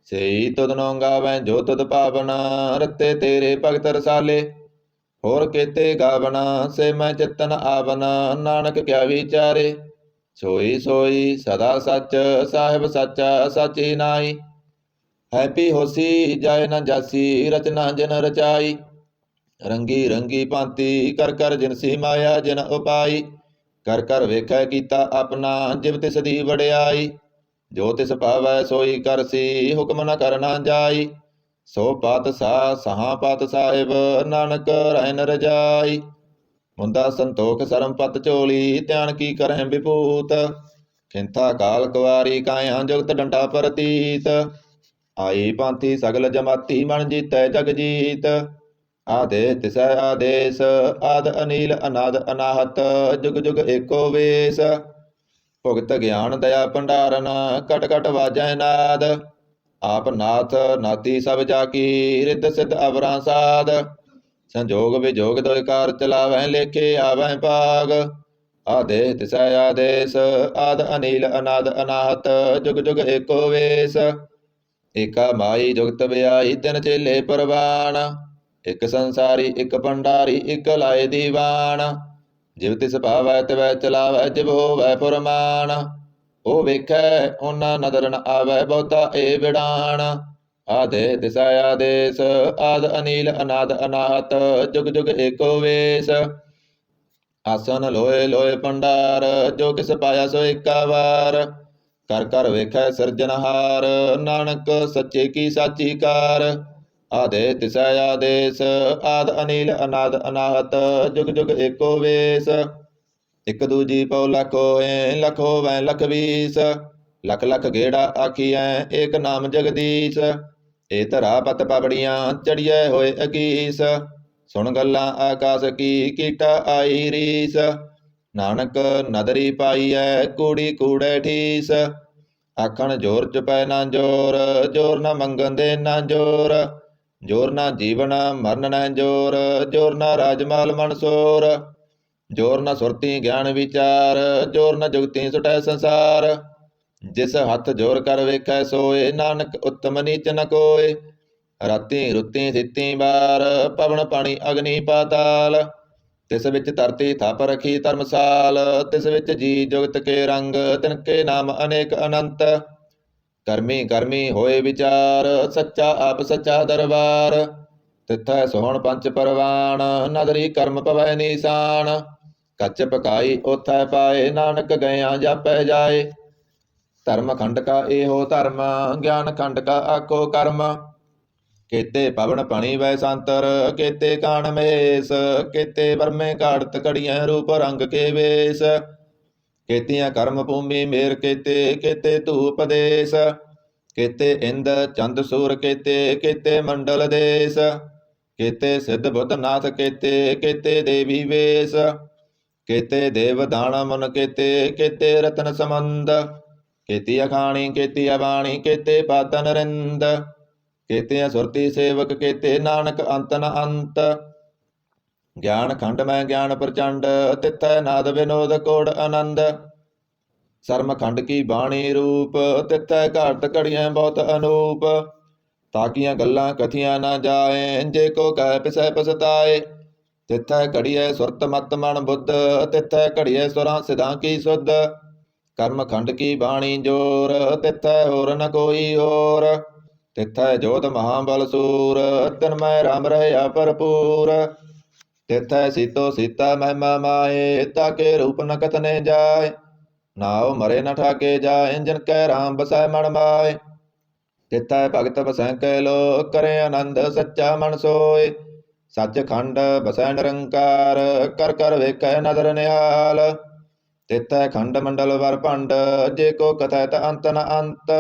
ਸਈ ਤੁਧਨੋ ਗਾਵੈ ਜੋ ਤੁਧ ਪਾਵਨਾ, ਰਤੇ ਤੇਰੇ ਭਗਤ ਰਸਾਲੇ। ਹੋਰ ਕੇਤੇ ਗਾਵਨਾ ਸੇ ਮੈਂ ਚਿਤਨ ਆਵਨਾ, ਨਾਨਕ ਕਿਆ ਵਿਚਾਰੇ। ਸੋਈ ਸੋਈ ਸਦਾ ਸੱਚ, ਸਾਹਿਬ ਸਾਚਾ ਸਾਚੀ ਨਾਈ। ਹੈਪੀ ਹੋਸੀ ਜਾਏ ਨਾ ਜਾਸੀ, ਰਚਨਾ ਜਿਨ ਰਚਾਈ। ਰੰਗੀ ਰੰਗੀ ਭਾਂਤੀ, ਕਰ ਕਰ ਜਿਨਸੀ ਮਾਇਆ ਜਿਨ ਉਪਾਈ। ਕਰ ਕਰ ਵੇਖੈ ਕੀਤਾ ਆਪਣਾ, ਜਿਵ ਤਿਸ ਦੀ ਵਡਿਆਈ। ਜੋ ਤਿਸ ਭਾਵੈ ਸੋਈ ਕਰਸੀ, ਹੁਕਮ ਨ ਕਰਨਾ ਜਾਈ। ਸੋ ਪਾਤਸ਼ਾਹ ਸਹਾ ਪਾਤ ਸਾਹਿਬ, ਨਾਨਕ ਰਹਿ ਨ ਰਜਾਈ। ਮੁੰਦਾ ਸੰਤੋਖ ਸਰਮ ਪਤ ਝੋਲੀ, ਧਿਆਨ ਕੀ ਕਰਹਿ ਵਿਭੂਤ। ਖਿੰਥਾ ਕਾਲ ਕੁਆਰੀ ਕਾਇਆ, ਜੁਗਤ ਡੰਡਾ ਪ੍ਰਤੀਤ। ਆਈ ਭਾਂਤੀ ਸਗਲ ਜਮਾਤੀ, ਮਨ ਜੀਤੈ ਜਗ ਜੀਤ। ਆਦੇਸ ਤਿਸੈ ਆਦੇਸ, ਆਦ ਅਨੀਲ ਅਨਾਦ ਅਨਾਹਤ, ਜੁਗ ਜੁਗ ਏਕੋ ਵੇਸ। ਭੁਗਤ ਗਿਆਨ ਦਇਆ ਭੰਡਾਰਨ, ਕਟ ਕਟ ਵਾਜੈ ਨਾਦ। ਆਪ ਨਾਥ ਨਾਤੀ ਸਭ ਜਾਕੀ, ਰਿੱਧ ਸਿੱਧ ਅਵਰਾਂ ਸਾਧ। ਸੰਜੋਗ ਵਿਜੋਗ ਦੋਇ ਕਾਰ ਚਲਾਵੈ, ਲੇਖੇ ਆਵੈ ਭਾਗ। ਆਦੇਸ ਤਿਸੈ ਆਦੇਸ, ਆਦ ਅਨੀਲ ਅਨਾਦ ਅਨਾਹਤ, ਜੁਗ ਜੁਗ ਏਕੋ ਵੇਸ। ਏਕਾ ਮਾਈ ਜੁਗਤ ਵਿਆਈ, ਤਿਨ ਚੇਲੇ ਪ੍ਰਵਾਨ। ਇਕ ਸੰਸਾਰੀ ਇਕ ਭੰਡਾਰੀ ਇਕ ਲਾਏ ਦੀਵਾਨ। ਜਿਵ ਤਿਸ ਭਾਵੈ ਤਿਵੈ ਚਲਾਵੈ ਜਿਵ ਹੋਵੈ ਫੁਰਮਾਨ। ਉਹ ਵੇਖੈ ਉਹਨਾਂ ਨਦਰ ਨ ਆਵੈ ਬਹੁਤਾ ਏ ਵਿਡਾਣ। ਆਦੇ ਦਿਸੈ ਆਦੇਸ ਆਦ ਅਨੀਲ ਅਨਾਦ ਅਨਾਹਤ ਜੁਗ ਜੁਗ ਏਕੋ ਵੇਸ। ਆਸਨ ਲੋਏ ਲੋਏ ਭੰਡਾਰ ਜੋ ਕਿਸ ਪਾਇਆ ਸੋ ਏਕਾ ਵਾਰ। ਕਰ ਕਰ ਵੇਖੈ ਸਿਰਜਨਹਾਰ ਨਾਨਕ ਸੱਚੇ ਕੀ ਸਾਚੀ ਕਾਰ। ਆਦੇ ਤਿਸੈ ਆਦੇਸ ਆਦ ਅਨੀਲ ਅਨਾਦ ਅਨਾਹਤ ਜੁਗ ਜੁਗ ਏਕੋ ਵੇਸ। ਇਕ ਦੂਜੀ ਪਉ ਲਖ ਹੋਏ ਲਖ ਹੋਵੈ ਲਖ ਵੀਸ। ਲਖ ਲਖ ਗੇੜਾ ਆਖੀਐ ਏਕ ਨਾਮ ਜਗਦੀਸ਼। ਏ ਧਰਾ ਪਤ ਪਬੜੀਆਂ ਚੜੀਐ ਹੋਏ ਅਕੀਸ। ਸੁਣ ਗੱਲਾਂ ਆਕਾਸ ਕੀ ਕੀਟਾ ਆਈ ਰੀਸ। ਨਾਨਕ ਨਦਰੀ ਪਾਈਐ ਕੂੜੀ ਕੂੜੈ ਠੀਸ। ਆਖਣ ਜੋਰ ਚੁਪੈ ਨਾ ਜੋਰ ਜੋਰ ਨਾ ਮੰਗਣ ਦੇ ਨਾ ਜੋਰ। ਜੋਰ ਨਾ ਜੀਵਨ ਮਰਨ ਨਾ ਜੋਰ ਜੋਰ ਨਾ ਰਾਜਮਾਲ ਮਨਸੋਰ। ਜੋਰ ਨ ਸੁਰਤੀ ਗਿਆਨ ਵਿਚਾਰ ਜੋਰ ਨ ਜੁਗਤੀ ਸੁਟੈ ਸੰਸਾਰ। ਜਿਸ ਹੱਥ ਜੋਰ ਕਰ ਵੇਖੈ ਸੋਏ ਨਾਨਕ ਉੱਤਮ ਨੀਚ ਨ ਕੋਏ। ਰਾਤੀ ਰੁੱਤੀ ਥਿੱਤੀ ਬਾਰ ਪਵਨ ਪਾਣੀ ਅਗਨੀ ਪਾਤਾਲ। ਤਿਸ ਵਿੱਚ ਧਰਤੀ ਥਾਪ ਰਖੀ ਧਰਮਸਾਲ। ਤਿਸ ਵਿੱਚ ਜੀ ਜੁਗਤ ਕੇ ਰੰਗ ਤਿਨ ਕੇ ਨਾਮ ਅਨੇਕ ਅਨੰਤ। ਕਰਮੀ ਕਰਮੀ ਹੋਏ ਵਿਚਾਰ ਸੱਚਾ ਆਪ ਸੱਚਾ ਦਰਬਾਰ। ਤਿਥੈ ਸੋਹਣ ਪੰਚ ਪਰਵਾਨ ਨਦਰੀ ਕਰਮ ਪਵੈ ਨੀਸਾਨ। ਕੱਚ ਪਕਾਈ ਓਥੈ ਪਾਏ ਨਾਨਕ ਗਇਆ ਜਾਪੈ ਜਾਏ। ਧਰਮ ਖੰਡ ਕਾ ਇਹੋ ਧਰਮ ਗਿਆਨ ਖੰਡ ਕਾ ਆਖੋ ਕਰਮ। ਕੇਤੇ ਪਵਨ ਪਣੀ ਵੈ ਸੰਤਰ ਕੇਤੇ ਕਾਣ ਮਹੇਸ। ਕੇਤੇ ਬਰਮੇ ਘਾੜਤ ਘੜੀਆਂ ਰੂਪ ਰੰਗ ਕੇ ਵੇਸ। ਕੇਤੀਆਂ ਕਰਮ ਭੂਮੀ ਮੇਰ ਕੇਤੇ ਕੇਤੇ ਧੂਪ ਦੇਸ। ਕੇਤੇ ਇੰਦ ਚੰਦ ਸੂਰ ਕੇਤੇ ਕੇਤੇ ਮੰਡਲ ਦੇਸ। ਕੇਤੇ ਸਿੱਧ ਬੁੱਧ ਨਾਥ ਕੇਤੇ ਕੇਤੇ ਦੇਵੀ ਵੇਸ। ਕੇਤੇ ਦੇਵ ਦਾਣਾ ਮਨ ਕੇਤੇ ਕੇਤੇ ਰਤਨ ਸਮੰਦ। ਕੇਤੀ ਅਖਾਣੀ ਕੇਤੀ ਅਬਾਣੀ ਕੇਤੇ ਪਾਤ ਨਰਿੰਦ। ਕੇਤੇ ਸੁਰਤੀ ਸੇਵਕ ਕੇਤੇ ਨਾਨਕ ਅੰਤ ਨ ਅੰਤ। ਗਿਆਨ ਖੰਡ ਮੈਂ ਗਿਆਨ ਪ੍ਰਚੰਡ ਤਿਥੈ ਨਾਦ ਵਿਨੋਦ ਕੋੜ ਆਨੰਦ। ਸਰਮ ਖੰਡ ਕੀ ਬਾਣੀ ਰੂਪ ਤਿਥੈ ਘਾਟ ਘੜੀਆਂ ਬਹੁਤ ਅਨੂਪ। ਤਾਕੀਆਂ ਗੱਲਾਂ ਕਥੀਆਂ ਨਾ ਜਾਏ ਜੇ ਕੋ ਕਹਿ ਪਿਸੈ ਪਛਤਾਏ। ਤਿਥੈ ਘੜੀਐ ਸੁਰਤ ਮਤ ਮਨ ਬੁੱਧ ਤਿਥੈ ਘੜੀਐ ਸੁਰਾਂ ਸਿਧਾਂ ਕੀ ਸੁਧ। ਕਰਮ ਖੰਡ ਕੀ ਬਾਣੀ ਜੋਰ ਤਿਥੈ ਹੋਰ ਨ ਕੋਈ ਹੋਰ। ਤਿਥੈ ਜੋਤ ਮਹਾਬਲ ਸੂਰ ਤਿਨ ਮੈਂ ਰਾਮ ਰਹਿਆ ਭਰਪੂਰ। ਤਿਥੈ ਸੀਤੋ ਸੀਤਾ ਮਹਿਮਾ ਮਾਏ ਤਾਕੇ ਰੂਪ ਨ ਕਥਨੇ ਜਾਏ। ਨਾਉ ਮਰੇ ਨ ਠਾਕੇ ਜਾਏ ਜਿਨ ਕੈ ਰਾਮ ਬਸੈ ਮਨ ਮਾਏ। ਤਿਥੈ ਭਗਤ ਬਸੈ ਕੈ ਲੋ ਕਰੇ ਆਨੰਦ ਸੱਚਾ ਮਨ ਸੋਏ। ਸੱਚ ਖੰਡ ਬਸੈ ਨਿਰੰਕਾਰ ਕਰ ਕਰ ਵੇਖੈ ਨਦਰ ਨਿਹਾਲ। ਤਿਥੈ ਖੰਡ ਮੰਡਲ ਵਰ ਭੰਡ ਜੇ ਕੋ ਕਥੈ ਤ ਅੰਤ ਨ ਅੰਤ।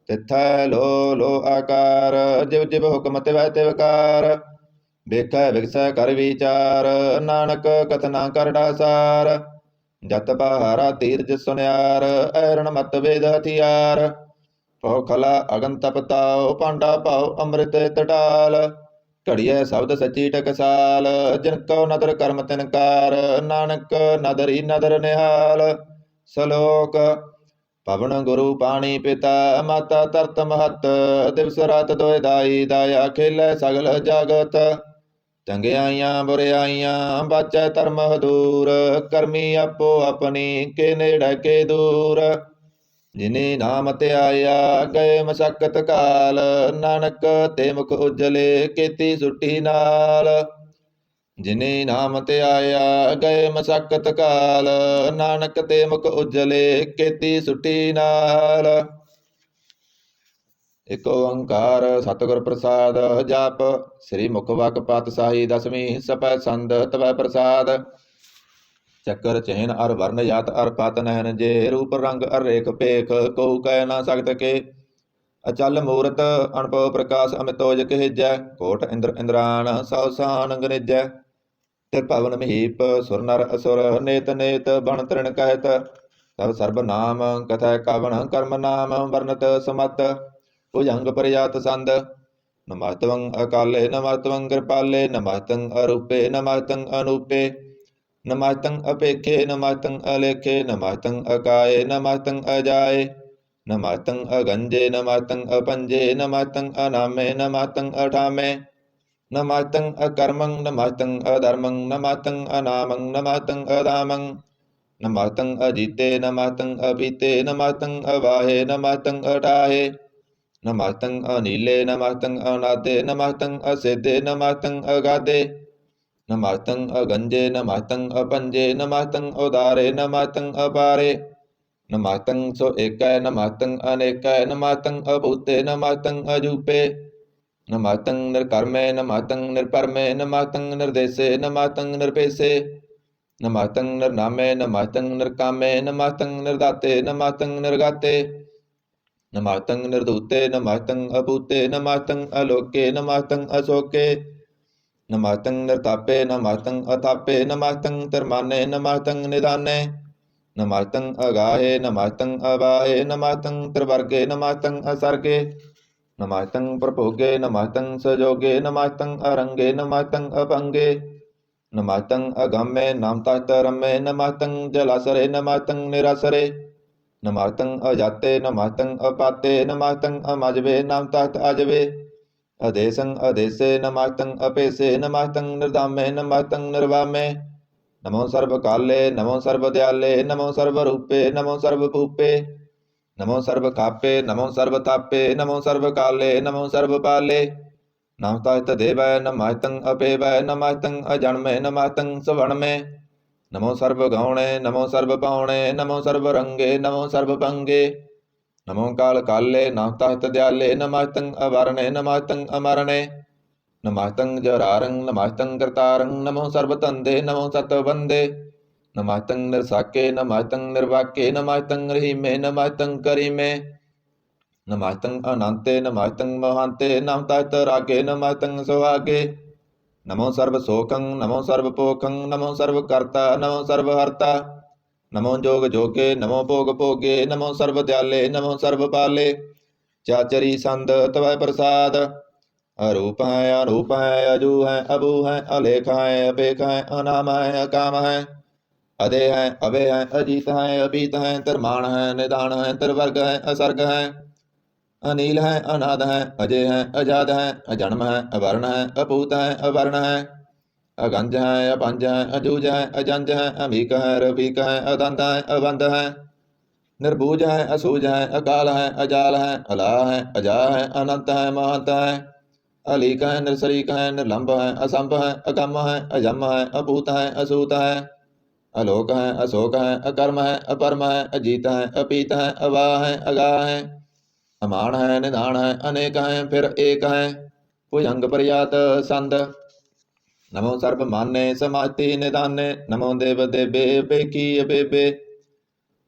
ਤਿਥੈ ਲੋ ਲੋ ਆਕਾਰ ਜਿਵ ਜਿਵ ਹੁਕਮ ਤਿਵੈ ਤਿਵਕਾਰ। ਵੇਖੈ ਵਿਗਸੈ ਕਰ ਵਿਚਾਰ ਨਾਨਕ ਕਥਨਾ ਕਰ ਡਾਸਾਰ। ਜਤ ਪਹਾਰਾ ਧੀਰਜ ਸੁਨਿਆਰ ਐਰਣ ਮਤ ਵੇਦ ਹਥਿਆਰ। ਭਉ ਖਲਾ ਅਗਨ ਤਪ ਤਾਉ ਭਾਂਡਾ ਭਾਉ ਅੰਮ੍ਰਿਤ ਤਟਾਲ। ਘੜੀਐ ਸ਼ਬਦ ਸੱਚੀ ਟਕਸਾਲ ਜਿਨ ਕਉ ਨਦਰ ਕਰਮ ਤਿਨਕਾਰ। ਨਾਨਕ ਨਦਰੀ ਨਦਰ ਨਿਹਾਲ। ਸਲੋਕ ਪਵਨ ਗੁਰੂ ਪਾਣੀ ਪਿਤਾ ਮਾਤਾ ਧਰਤ ਮਹਤ। ਦਿਵਸ ਰਾਤ ਦੋਇ ਦਾਈ ਦਾਇਆ ਖੇਲੇ ਸਗਲ ਜਗਤ। ਚੰਗਿਆਈਆਂ ਬੁਰਿਆਈਆਂ ਬਾਚੈ ਧਰਮ ਹਦੂਰ। ਕਰਮੀ ਆਪੋ ਆਪਣੀ ਕੇ ਨੇੜੇ ਕੇ ਦੂਰ। ਜਿਨੇ ਨਾਮ ਧਿਆਇਆ ਗਏ ਮਸਕਤ ਕਾਲ। ਨਾਨਕ ਤੇ ਮੁਖ ਉਜਲੇ ਕੀਤੀ ਸੁੱਟੀ ਨਾਲ। ਜਿਨੇ ਨਾਮ ਧਿਆਇਆ ਗਏ ਮਸਕਤ ਕਾਲ। ਨਾਨਕ ਤੇ ਮੁਖ ਉਜਲੇ ਕੀਤੀ ਸੁੱਟੀ ਨਾਲ। ਇਕ ਓੰਕਾਰ ਸਤਿਗੁਰ ਪ੍ਰਸਾਦ ਜਾਪ। ਸ੍ਰੀ ਮੁਖਵਾਕ ਪਾਤਸ਼ਾਹੀ ਦਸਵੀਂ ਸਪੈ ਸੰਦ ਤਵੈ ਪ੍ਰਸਾਦ। ਚੱਕਰ ਚਿਹਨ ਅਰ ਵਰਨ ਯਾਤ ਅਰ ਪਤ ਨੈਨ ਜੇ। ਰੂਪ ਰੰਗ ਅਰ ਰੇਖ ਭੇਖ ਕਹੂ ਕਹਿ ਨਾ ਸਕਤ ਕੇ। ਅਚਲ ਮੂਰਤ ਅਣਭਉ ਪ੍ਰਕਾਸ਼ ਅਮਿਤੋਜ ਕਹਿਜੈ। ਕੋਟ ਇੰਦਰ ਇੰਦਰਾਨ ਸੌ ਸਾਨ ਗਨਿਜੈ। ਤਿਰਭਵਨ ਮਹੀਪ ਸੁਰ ਨਰ ਅਸੁਰ ਨੇਤ ਨੇਤ ਬਣ ਤ੍ਰਿਣ ਕਹਿਤ। ਤਬ ਸਰਬ ਨਾਮ ਕਥੈ ਕਵਣ ਕਰਮ ਨਾਮ ਵਰਨਤ ਸਮਤ। ਭੁਜੰਗ ਪਰਿਆਤ ਸੰਦ ਨਮਸਤਵੰ ਅਕਾਲੇ ਨਮਸਤਵੰ ਕਿਰਪਾਲੇ। ਨਮਸਤੰ ਅਰੂਪੇ ਨਮਸਤੰ ਅਨੂਪੇ। ਨਮਸਤੰ ਅਪੇਖੇ ਨਮਸਤੰ ਅਲੇਖੇ। ਨਮਸਤੰ ਅਕਾਏ ਨਮਸਤੰ ਅਜਾਏ। ਨਮਸਤੰ ਅਗੰਜੇ ਨਮਸਤੰ ਅਪੰਜੇ। ਨਮਸਤੰ ਅਨਾਮੇ ਨਮਸਤੰ ਅਠਾਮੇ। नमस्तं अकर्मं नमस्तं अधर्मं नमस्तं अनामं नमस्तं अदामं नमस्तं अजिते नमस्तं अपीते नमस्तं अवाहे नमस्तं अटाहे नमस्तं अनीले नमस्तं अनादे नमस्तं असिद्धे नमस्तं अगाधे नमस्तं अगंजे नमस्तं अपंजे नमस्तं उदारे नमस्तं अपारे नमस्तं सो एकै नमस्तं अनेकै नमस्तं अभूते नमस्तं अजूपे नमस्तं निर्कर्मे नमस्तं निर्परमे नमस्तं निर्देशे नमस्तं निर्पेशे नमस्तं निर्नामे नमस्तं निर्कामे नमस्तं निर्दाते नमस्तं निर्गाते नमस्तं निर्धूते नमस्तं अभूते नमस्तं अलोके नमस्तं अशोके नमस्तं निर्तापे नमस्तं अतापे नमस्तं तिरमाने नमस्तं निदाने नमस्तं अगाहे नमस्तं अबाहे नमस्तं त्रिवर्गे नमस्तं असर्गे नमस्तं प्रभोगे नमस्तं सजोगे नमस्तं अरंगे नमस्तं अभंगे नमस्तं अगम्ये नमस्तरम्ये नमस्तं जलासरे नमस्तं निरासरे नमस्तं अजाते नमस्तं अपाते नमस्तं अमजवे नमस्त अजवे अदेशं अदेशे नमस्तं अपेशे नमस्तं निर्धामे नमस्तं निर्वामे नमो सर्वकाले नमो सर्वदयाले नमो सर्वरूपे नमो सर्वभूपे नमो सर्वकापे नमो सर्वतापे नमो सर्वकाले नमो सर्वपाले नमस्ते देवाय नमस्तं अपेवाय नमस्तं अजन्मे नमस्तं सवर्णमे नमो सर्वगौणे नमो सर्वपावणे नमो सर्वरंगे नमो सर्वभंगे नमो कालकाले नमस्ते दयाले नमस्तं अवरणे नमस्तं अमरणे नमस्तं जरारं नमस्तं कर्तारं नमो सर्वतंदे नमो सतवंदे नमस्तं निर्साके नमस्तं निर्वाके नमस्तं रहीमे नमस्तं करीमे नमस्तं अनंते नमस्तं महांते नमस्तं रागे नमस्तं सुहागे नमो सर्वशोकं नमो सर्वपोखं नमो सर्वकर्ता नमो सर्वहर्ता नमो जोग जोगे नमो भोग भोगे नमो सर्वदयाले नमो सर्वपाले चाचरी संद तव प्रसाद अरूप है अरूप है अजू है अबू है अलेख है अपेख है अनाम है अकाम है अदे है अभे है अजीत है अभीत है तिरमान है निदान है तिरवर्ग है असर्ग है अनील है अनाद है अजय है अजाद है अजन्म है अवर्ण है अपूत है अवर्ण है अगंज है अपंज है अजूज है अजंज है अमीक है रफीक है अदंत है अबंध है निर्बूज है असूज है अकाल है अजाल है अला है अजा है अनंत है महंत है अलीक है निर्शरीक है निर्लंब है असंभ है अगम है अजम है अपूत है असूत है अलोक है अशोक है अकर्म है अपरम है अजीत है अपीत है अवाह है अगाह है अमान है निधान है अनेक है फिर एक है भुजंग प्रयात संद नमो सर्व मान्य समाति निदाने नमो देव देवे बेकी बेबे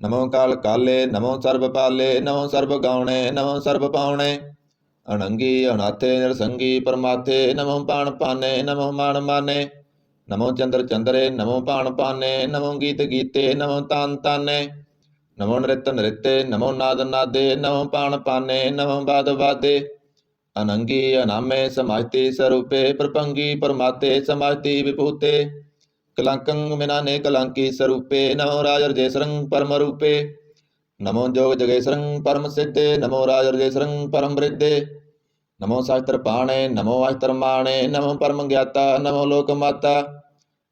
नमो काल काले नमो सर्व पाले नमो सर्व गौणे नमो सर्व पावणे अनंगी अनाथे नरसंगी परमाथे नमो पाण पाने नमो मान माने नमो चंद्र चंद्रे नमो पाण पाने नमो गीत गीते नमो तान ताने नमो नृत्य नृत्य नमो नाद नादे नमो पाण पाने नमो बाद वादे अनंगी अनामे समाहिति स्वरूपे प्रपंगी परमाते समाहिति विभूते कलंकं मिनाने कलंकी स्वरूपे नमो राजर्जेसरं परम रूपे नमो जोग जगेसरं परम सिद्धे नमो राजर्जेसरं परम वृद्धे नमो शास्त्र पाणे नमो अस्त्र माणे नमो परम ज्ञाता नमो लोक माता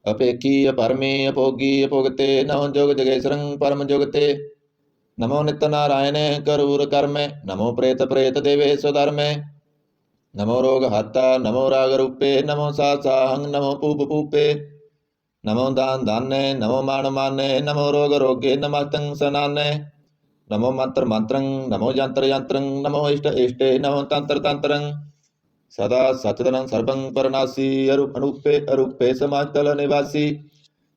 अपेक्षी अपरमे अपोगी अपोगते नमो जोग जगेश्वरं परम जोगते नमो नित्य नारायणे करूर कर्मे नमो प्रेत प्रेत देवे स्वधर्मे नमो रोग हत्ता नमो राग रूपे नमो साहंग नमो पूप पूपे नमो दान दाने नमो मान माने नमो रोग रोगे नमस्तं सनाने नमो मंत्र मंत्रं नमो यंत्र यंत्रं नमो इष्ट इष्टे नमो तंत्र तंत्रं सदा सचदनं सर्वं परनासी अरूपे अरूपे समाजतल निवासी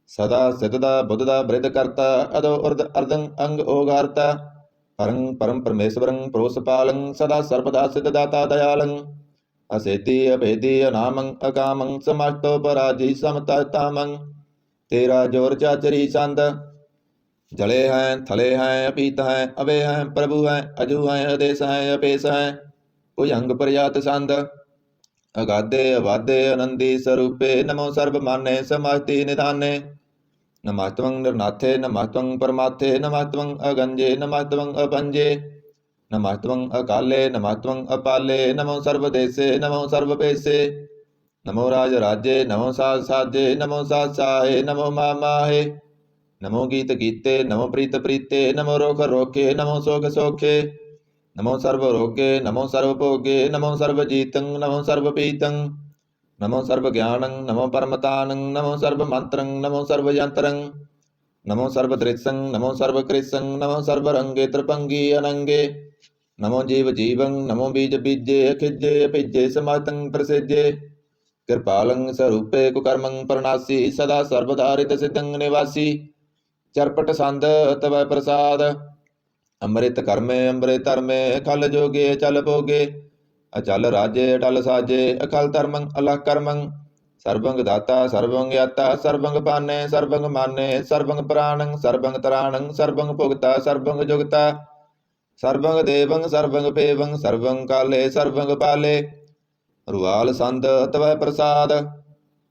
सदा सिद्धदा बुद्धदा वृद्ध करता अदो अर्ध अर्धं अंग ओगारता परं परम परमेश्वरं प्रोसपालं सदा सर्वदा सिद्धदाता दयालं असेति अभेदी अनामं अकामं समास्तो पराजी समतामं तेरा जोर चाचरी संद जले हैं थले हैं अपीत हैं अवे हैं प्रभु हैं अजू हैं अदेश हैं अपेश हैं भुजंग प्रयात संद अगाधे अवाधे आनंदी स्वरूपे नमो सर्व माने समाहिति निधाने नमस्त्वं निर्नाथे नमस्त्वं परमाथे नमस्त्वं अगंजे नमस्त्वं अपंजे नमस्त्वं अकाले नमस्त्वं अपाले नमो सर्वदेशे नमो सर्वपेशे नमो राज राजे, नमो साज साजे, नमो साज साहे, नमो मा माहे, नमो गीत गीते, नमो प्रीत प्रीते, नमो रोग रोके, नमो सोग सोखे, नमो सर्व रोगे, नमो सर्व भोगे, नमो सर्व जीतं, नमो सर्व पीतं, नमो सर्व ज्ञानं, नमो परमतानं, नमो सर्व मंत्रं, नमो सर्व यंत्रं, नमो सर्व दृश्यं, नमो सर्व कृष्णं, नमो सर्व रंगे त्रिपंगी अनंगे, नमो जीव जीवं, नमो बीज बीजे खिजे पिजे समातं प्रसिद्धे, कृपालं स्वरूपे कुकर्मं परनासी, सदा सर्वधारित सिद्धं निवासी, चरपट संद तव प्रसाद, अमृत कर्मे अमृत धर्मे, खल जोगे चल भोगे, अचल राजे अटल साजे, अखल धर्मं अलख कर्मं, सर्वंग दाता सर्वंग याता, सर्वंग पाने सर्वंग माने, सर्वंग प्राणं सर्वंग तराणं, सर्वंग भुगता सर्वंग जुगता, सर्वंग देवं सर्वंग पेवं, सर्वंग काले सर्वंग पाले, रुआल संत तवै प्रसाद,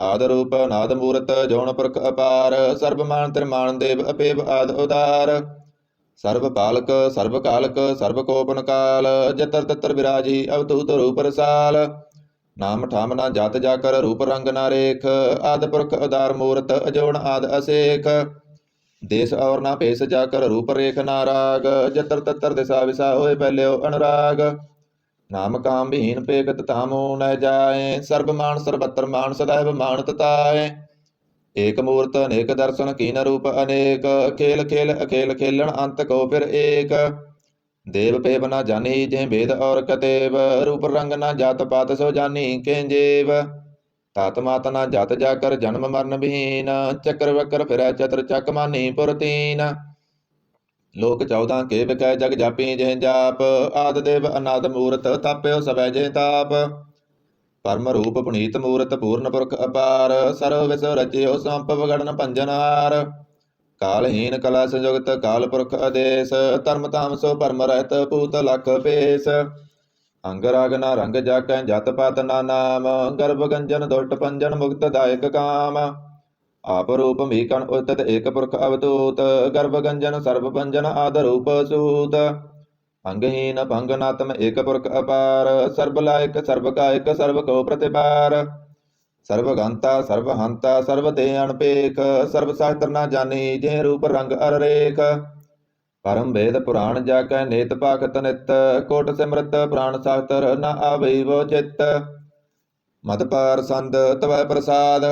आद रूप नाद मूरत जौन पुरख अपार, सर्व मान त्रिमान देव अपेव आद उदार, सर्व पालक सर्व कालक सर्व कोपन काल, जतर ततर विराजी अवधूत रूप रसाल, नाम ठाम ना जात जाकर रूप रंग ना रेख, आद पुरख उदार मूरत अजोन आद असेख, देश और ना भेष जाकर रूप रेख ना राग, जतर ततर दिशा विसा होए पहले अनुराग, नाम काम विहीन पेगत तामो न जाए, सर्व मान सर्वत्र मान सदैव मान तताए, एक मूर्त अनेक दर्शन कीन रूप अनेक, खेल खेल अखेल खेलन अंत को फिर एक, देव पेव न जानी जे भेद और कतेव, रूप रंग न जात पात सो जानी के जेव, तात मात न जात जाकर जन्म मरण विहीन, चक्र वक्र फिर चतर चक मानी पुरतीन, लोक 14 के बिकै जग जापी जह जाप, आद देव अनाद मूरत थाप्यो सबै जह ताप, परम रूप पुनीत मूरत पूर्ण पुरख अपार, सर्व विश्व रचियो संभव गणन पंजनहार, कालहीन कला संयुक्त काल पुरख आदेश, धर्म ताम सो परम रहत पूत लख पेश, अंग राग ना रंग जाकै जत पात ना नाम, गर्भ गंजन दुष्ट पंजन मुक्त दायक काम, आप रूप भीकण उतत एक पुरख अवतूत, गर्भ गंजन सर्व भंजन आद रूप सूत, अंगहीन भंगनात्म एक पुरख अपार, सर्व लायक सर्व कायक सर्व को प्रतिपार, सर्वगंता सर्वहंता सर्व ते अनपेख, सर्व शास्त्र ना जानी जे रूप रंग अर रेख, परम वेद पुराण जाकै नेत पाखत नित, कोट सिमरत प्राण शास्त्र न आवे वो चित्त, मद पार संद तवै प्रसाद,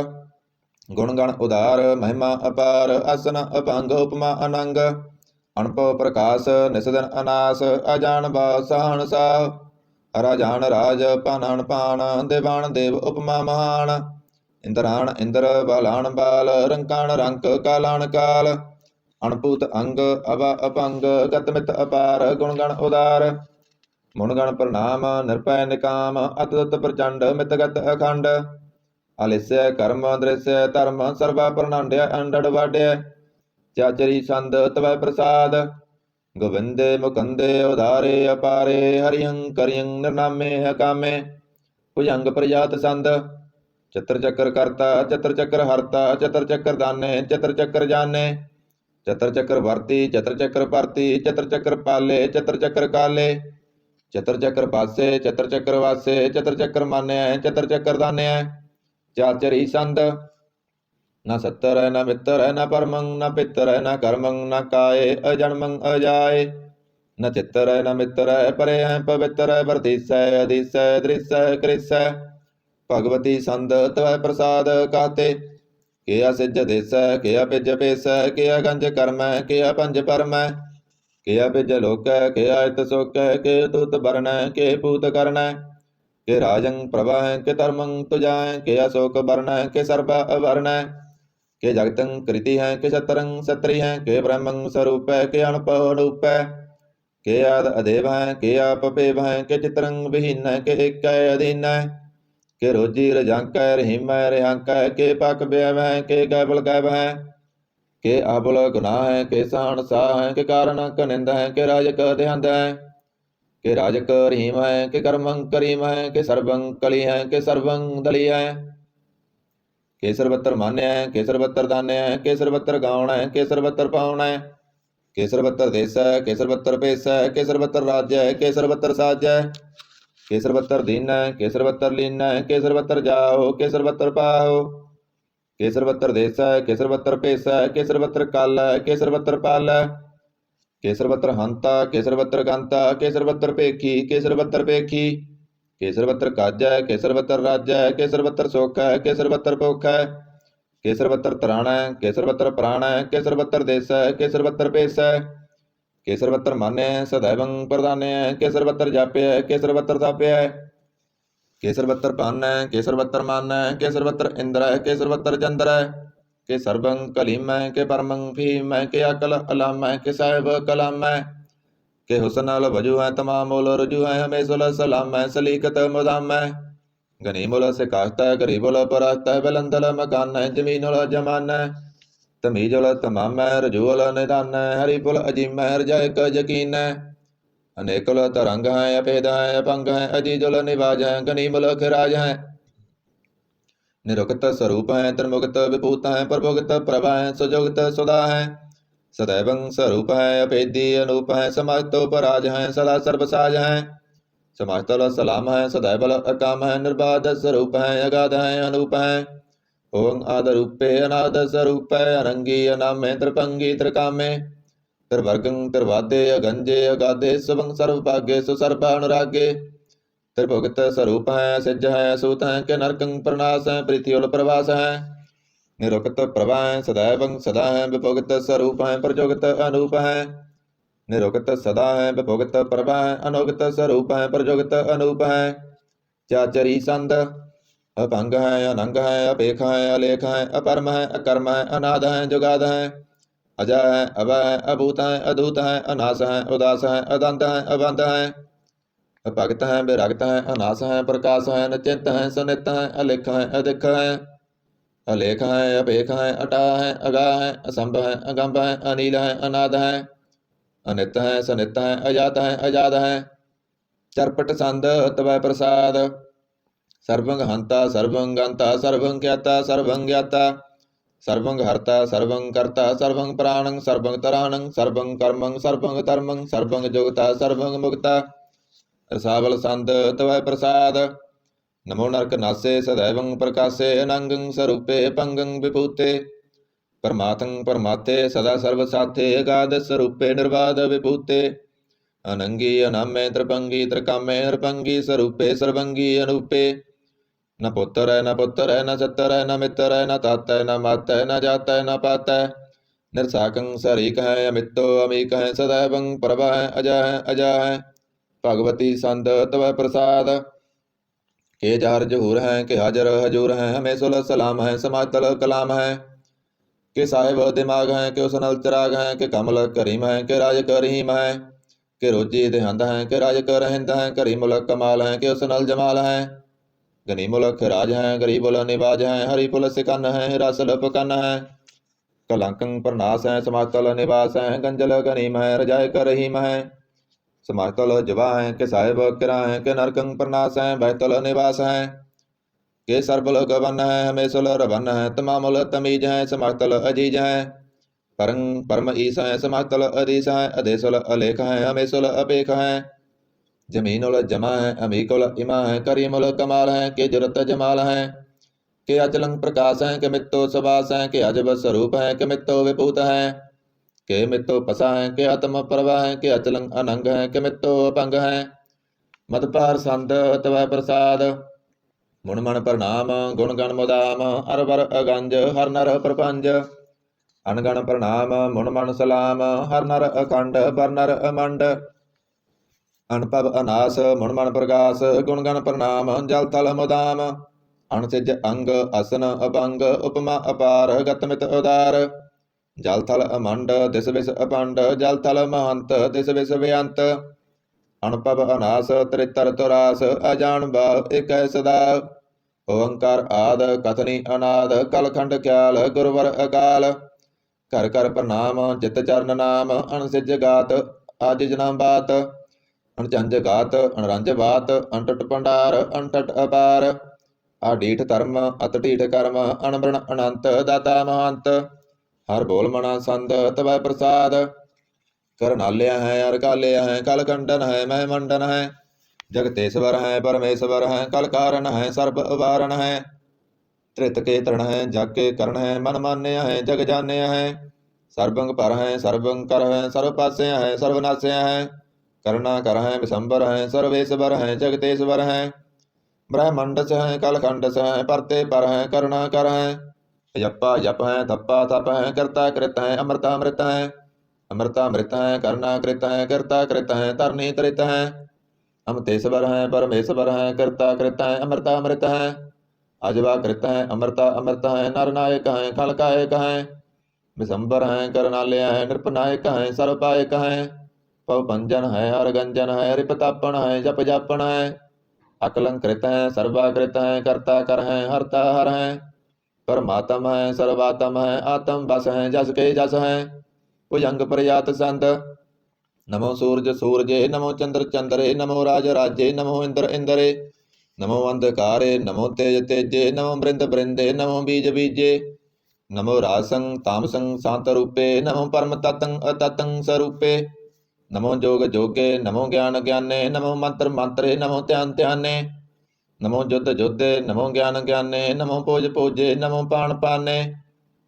गुण गण उदार महिमा अपार, आसन अभंग उपमा अनंग, अणपो प्रकाश निसदन अनास, अजान भाव सहन साह, अराजान राज पानन पान, देवान देव उपमा महान, इंद्राण इंद्र बालान बाल, रंकाण रंक कालान काल, अणपूत अंग अवा अपंग, गतमित अपार गुण गण उदार, मुणगण प्रणाम निरपय निकाम, अतुत प्रचंड मितगत अखंड, आलिस्य कर्म दृश्य धर्म सर्वा प्रणांड्य अंडड़ वाड्य, चाचरी संद तवै प्रसाद, गोविंदे मुकंदे उदारे अपारे, हरियं करियं निर्नामे अकामे, भुजंग प्रजात संद, चतर चक्र करता चतर चक्र हरता, चतर चक्र दाने चतर चक्र जाने, चतर चक्र वर्ती चतर चक्र परती, चतर चक्र पाले चतर चक्र काले, चतर चक्र पासे चतर चक्र वासे, चतर चक्र मान्य चतर चक्र दान्य, चाचरी संद, न सत्तर न मित्र न परमं न पितर न कर्मं न काय, अजन्मं अजाय, न चित्तर न मित्र परे पवित्र, वर्तिसय अधिसय दृश्य कृष्य, भगवती संद तवै प्रसाद कहते, किया सिज देस किया पिज पेस, किया गंज कर्म किया पंज परम, किया पिज लोक किया इत सुख, के दूत वरण के पूत करण, के राजं प्रभा के धर्मं तुजाय, के अशोक वर्ण के सर्व अवर्ण, के जगतं कृति है के सतरं सत्री है, के ब्रह्मं स्वरूप के अणुप के आद अदेव है के आप पेव है, के चित्रं विहीन के एक अधीन, के रोजी रजांक रहीम रेहांक, के पाक व्यव है के गैबल गैब है, के आबुल गुनाह है के सहन साह है, के कारण कनिंद है के राजक देहंद है, के राजक रहीम है के कर्मं करीम है, के सर्वं कली है के सर्वं दली है, के सर्वत्र मान्य है के सर्वत्र दान्य है, के सर्वत्र गाउण है के सर्वत्र पाउण है, के सर्वत्र देश है के सर्वत्र पेश है, के सर्वत्र राज्य है के सर्वत्र साज है, ਕੇਸਰ ਬੱਤਰ ਦੀਨੈ ਕੇਸਰ ਬੱਤਰ ਲੀਨੈ ਕੇਸਰ ਬੱਤਰ ਜਾਓ ਕੇਸਰ ਬੱਤਰ ਪਾਓ ਕੇਸਰ ਬੱਤਰ ਦੇਸੈ ਕੇਸਰ ਬੱਤਰ ਭੇਸੈ ਕੇਸਰ ਬੱਤਰ ਕਾਲੈ ਕੇਸਰ ਬੱਤਰ ਪਾਲੈ ਕੇਸਰ ਬੱਤਰ ਹੰਤਾ ਕੇਸਰ ਬੱਤਰ ਗੰਤਾ ਕੇਸਰ ਬੱਤਰ ਭੇਖੀ ਕੇਸਰ ਬੱਤਰ ਭੇਖੀ ਕੇਸਰ ਬੱਤਰ ਕਾਜੈ ਕੇਸਰ ਬੱਤਰ ਰਾਜੈ ਕੇਸਰ ਬੱਤਰ ਸੋਖੈ ਕੇਸਰ ਬੱਤਰ ਭੋਖੈ ਕੇਸਰ ਬੱਤਰ ਤਰਾਣੈ ਕੇਸਰ ਬੱਤਰ ਪ੍ਰਾਣੈ ਕੇਸਰ ਬੱਤਰ ਦੇਸੈ ਕੇਸਰ ਬੱਤਰ ਭੇਸੈ ਕੇਸਰ ਬੱਤਰ ਮਾਨੈ ਸਦੈਵੰ ਪ੍ਰਧਾਨੈ ਕੇਸਰ ਬੱਤਰ ਜਾਪਿਐ ਕੇਸਰ ਬੱਤਰ ਤਾਪਿਐ ਕੇਸਰ ਬੱਤਰ ਪਾਨੈ ਕੇਸਰ ਬੱਤਰ ਮਾਨੈ ਕੇਸਰ ਬੱਤਰ ਇੰਦਰੈ ਕੇਸਰ ਬੱਤਰ ਚੰਦਰੈ ਕੇ ਸਰਬੰ ਕਲੀਮੈ ਕੇ ਪਰਮੰ ਫੀਮੈ ਕੇ ਅਕਲ ਅਲਾਮੈ ਕੇ ਸਾਹਿਬ ਕਲਾਮੈ ਕੇ ਹੁਸਨ ਅਲ ਵਜੂ ਹੈ ਤਮਾਮੁਲ ਰਜੂ ਹੈ ਹਮੇਸ਼ੁਲ ਸਲਾਮੈ ਸਲੀਕਤ ਮੁਦਾਮੈ ਗਨੀਮੁਲ ਸਿਕਾਸਤੈ ਗਰੀਬੁਲ ਪਰਸਤੈ ਬਲੰਦਲ ਮਕਾਨੈ ਜਮੀਨੁਲ ਜਮਾਨੈ ਤਮੀਜੁਲ ਤਮਾਮੈ ਰਜੂਲ ਨਿਦਾਨੈ ਹਰੀਪੁਲ ਅਜੀਮੈ ਰਜਾਇਕ ਯਕੀਨੈ ਅਨੇਕੁਲ ਤਰੰਗ ਹੈ ਅਭੇਦ ਹੈ ਅਪੰਗ ਹੈ ਅਜੀਜੁਲ ਨਿਵਾਜ ਹੈ ਗਨੀਮੁਲ ਖਿਰਾਜ ਹੈ ਨਿਰੁਕਤ ਸਰੂਪ ਹੈ ਤ੍ਰਿਮੁਕਤ ਵਿਭੂਤ ਹੈ ਪ੍ਰਭੁਗਤ ਪ੍ਰਭਾ ਹੈ ਸੁਜੁਗਤ ਸੁਦਾ ਹੈ ਸदैवं स्वरूप है अभेदी अनूप है समस्तो पराज है सदा सर्वसाज है समस्तल सलाम है सदैवल अकाम है निर्बाध स्वरूप है अगाध है अनूप है ओं आद रूपे अनाद स्वरूप है अरंगी अनामे त्रिपंगी त्रिकामे त्रिवर्गं त्रिवादे अगंजे अगाधे सुभं सर्वभाग्ये सुसर्व अनुरागे त्रिभुगत स्वरूप है सिज है असूत है के नरकं प्रनाश है पृथ्वी प्रवास है निरुक्त प्रभा है सदैवं सदा है विभुगत स्वरूप है प्रजोगत अनूप है निरुक्त सदा है विभुगत प्रभा है अनुगत स्वरूप है प्रजोगत अनूप है चाचरी संद अपंग है अनंग है अपेख है अलेख है अपरम है अकर्म है अनाद है जुगाद है अजय है अभय है अभूत है अधूत है अनास है उदास है अदंत है अबंध है भगत है विरक्त है अनास है प्रकाश है निचित है सुनित है अलिख है अधिक है अलेख है अपेख है अटा है अगा है असंभ है अगंभ है अनिल है अनाद है अनित है सनित है अजात है अजाद है चरपट संद तवै प्रसाद सर्वंग हंता सर्वं गंता सर्वं ज्ञाता सर्वं ज्ञाता सर्वं हर्ता सर्वं कर्ता सर्वं प्राणं सर्वं तराणं सर्वं कर्मं सर्वं धर्मं सर्वं जुगता सर्वं मुक्ता रसावल संद तवै प्रसाद नमो नरक नासे सदैवं प्रकाशे अनंगं स्वरूपे पंगं विभूते परमाथं परमाते सदा सर्वसाथे अगाध स्वरूपे निर्बाध विभूते अनंगी अनामे त्रिपंगी त्रिकामे नृपंगी स्वरूपे सर्वंगी अनूपे न पुत्र है न पुत्र है न सत्तर है न मित्र है न तात है न मात है न जात है न पात है निर्साकं सरीक है अमितो अमीक है सदैवं प्रभा है अजय है भगवती संत तव प्रसाद के जार जहूर हैं के हाजर हजूर हैं हमें सुल सलाम है समातल कलाम है के साहिब दिमाग हैं के उसनल चिराग हैं के कमल करीम हैं के राज करीम हैं के रोजी देहंद हैं के राज कर हिंद हैं करीमुल कमाल हैं के उसनल जमाल हैं गनीमुल खराज हैं गरीबुल निवाज हैं हरिपुल सिकन हैं हिरासल पकन हैं कलंकं प्रनाश हैं समातल निवास हैं गंजल गनीम है रजाय कर रहीम है समातल जवा है के साहिब किरा है के नरकं प्रनाश है बैतल निवास है के सर्बल गवन है हमेशुल रवन है तमामुल तमीज है समातल अजीज है परं परम ईस है समातल अधीश है अधेशुल अलेख है हमेशुल अपेख है जमीनुल जमा है अमीकुल इमा है करीमुल कमाल है के जुरत जमाल है के अचलं प्रकाश है के मित्तो सवास है के अजब स्वरूप है के मित्तो विभूत है के मित्तो पसा है के आत्म प्रभा है के अचलं अनंग है के मित्तो अपंग है मदपार संत तव प्रसाद मुण मन प्रणाम गुण गण मुदाम हर वर अगंज हर नर प्रपंज अनगण प्रणाम मुण मन सलाम हर नर अखंड बर नर अमंड अनपव अनास मुण मन प्रकाश गुण गण प्रणाम जल थल मुदाम अणसिज अंग असन अपंग उपमा अपार गतमित उदार जल थल अमंड दिस विस अपंड जल थल महंत दिस विस बेअंत अणपव अनास त्रितर तुरास अजान भाव एक सदा ओंकार आद कथनी अनाद कलखंड ख्याल गुरुवर अकाल कर कर प्रणाम चित चरण नाम अणसिज गात आजिज नाम बात अणचंज गात अणरंज बात अणटट भंडार अणटट अपार आडीठ धर्म अतडीठ कर्म अणबरण अनंत दाता महंत हर बोल मना संद तव प्रसाद करनालिया है अरकालिया है कलखंडन है मह मंडन है जगतेश्वर है परमेश्वर है, कल कारण है, सर्व अवारण है। त्रित के तृण है, जग के करण है, मन मान्य है, जग जान्य है। सर्वंग पर है, सर्वंग कर है, सर्व पास्य है, सर्वनाश्य है। करुणा कर है, विशंबर है, सर्वेश्वर है, जगतेश्वर है। ब्रह्मंड से है, कलखंड से है, परते पर है, करुणा कर है। यप्पा यप है, तप्पा तप है, कर्ता कृत है, अमृता अमृत है। अमृता अमृत है, करुणा कृत है, कर्ता कृत है, तरनी तरित है। अमृतेश्वर है, परमेश्वर है, कर्ता कृत है, अमृता अमृत है। अजवा कृत है, अमृता अमृत है, नरनायक है, खलकायक है। विशंबर है, करनालय है, नृपनायक है, सर्वपायक है। पवपंजन है, अरगंजन है, रिपतापन है, जप जापन है। अकलंकृत है, सर्वाकृत है, कर्ता कर है, हरता हर है। परमात्म है, सर्वात्म है, आत्म बस है, जस के जस है। भुजंग प्रयात संत। नमो सूर्य सूर्ये, नमो चंद्र चंद्रे, नमो राज राज्ये, नमो इंद्र इंद्रे। नमो अंधकारे, नमो तेज तेजे, नमो बृंद बृंदे, नमो बीज बीजे। नमो रासं तामसं शांत रूपे, नमो परम ततं अततं स्वरूपे। नमो जोग जोगे, नमो ज्ञान ज्ञाने, नमो मंत्र मंत्रे, नमो ध्यान ध्याने। नमो युद्ध युद्धे, नमो ज्ञान ज्ञाने, नमो पोज पोजे, नमो पाण पाने।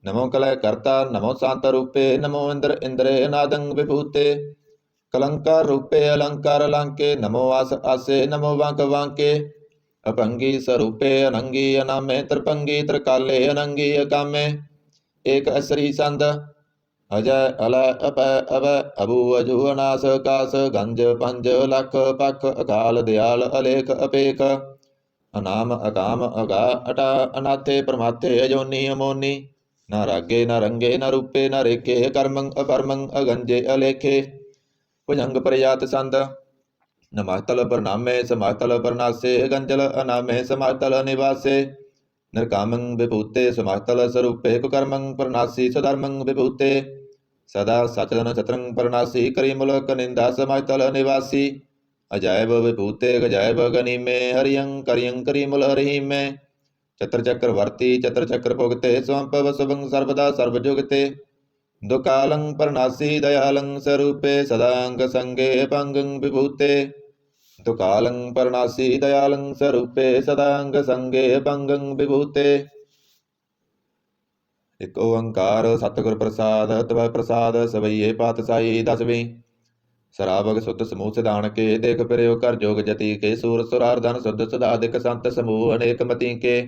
नमो कलय कर्ता, नमो शांत रूपे, नमो इंद्र इंद्रे, नादं विभूते। कलंकार रूपे, अलंकार अलंके, नमो आस आसे, नमो वांक वांके। अपंगी स्वरूपे, अनंगी अनामे, त्रिपंगी त्रिकाले, अनंगी अकामे। एक असरी संद। अजय अलय अपय अभय, अभु अजु अनास कास, गंज पंज लख पख, अकाल दयाल अलेख अपेख। अनाम अकाम अगा अटा, अनाथे प्रमाथे, अजोनी अमोनी। न रागे न रंगे, न रूपे न रेखे, कर्मं अपरमं अगंजे अलेखे। भुजंग प्रयात संद। नमातल प्रणामे, समातल प्रणासे, गंजल अनामे, समातल निवासे। निर्कामं विभूते, समातल स्वरूपे, कुकर्मं प्रणासी, सधर्मं विभूते। सदा सचलन चत्रं प्रणासी, करिमूलक निंदा, समातल निवासी। अजैव विभूते गजैव गनि में, हरियं करियं करिमूल हरि में। चत्र चक्रवर्ती चत्र चक्र भुगते, स्वंपव शुभं सर्वदा सर्वजुगते। दुकालं प्रणासी दयालं स्वरूपे, सदांग संगे पंगं विभूते। दुकालं प्रणासी दयालं स्वरूपे, सदांग संगे पंगं विभूते। एक ओंकार सतगुर प्रसाद, तव प्रसाद सवैये पातशाही दसवीं। सरावग सुत समूह सिधान के, देख प्रयो कर जोग जति के। सूर सुरार्धन शुद्ध सुधाधिक संत समूह अनेक मति के।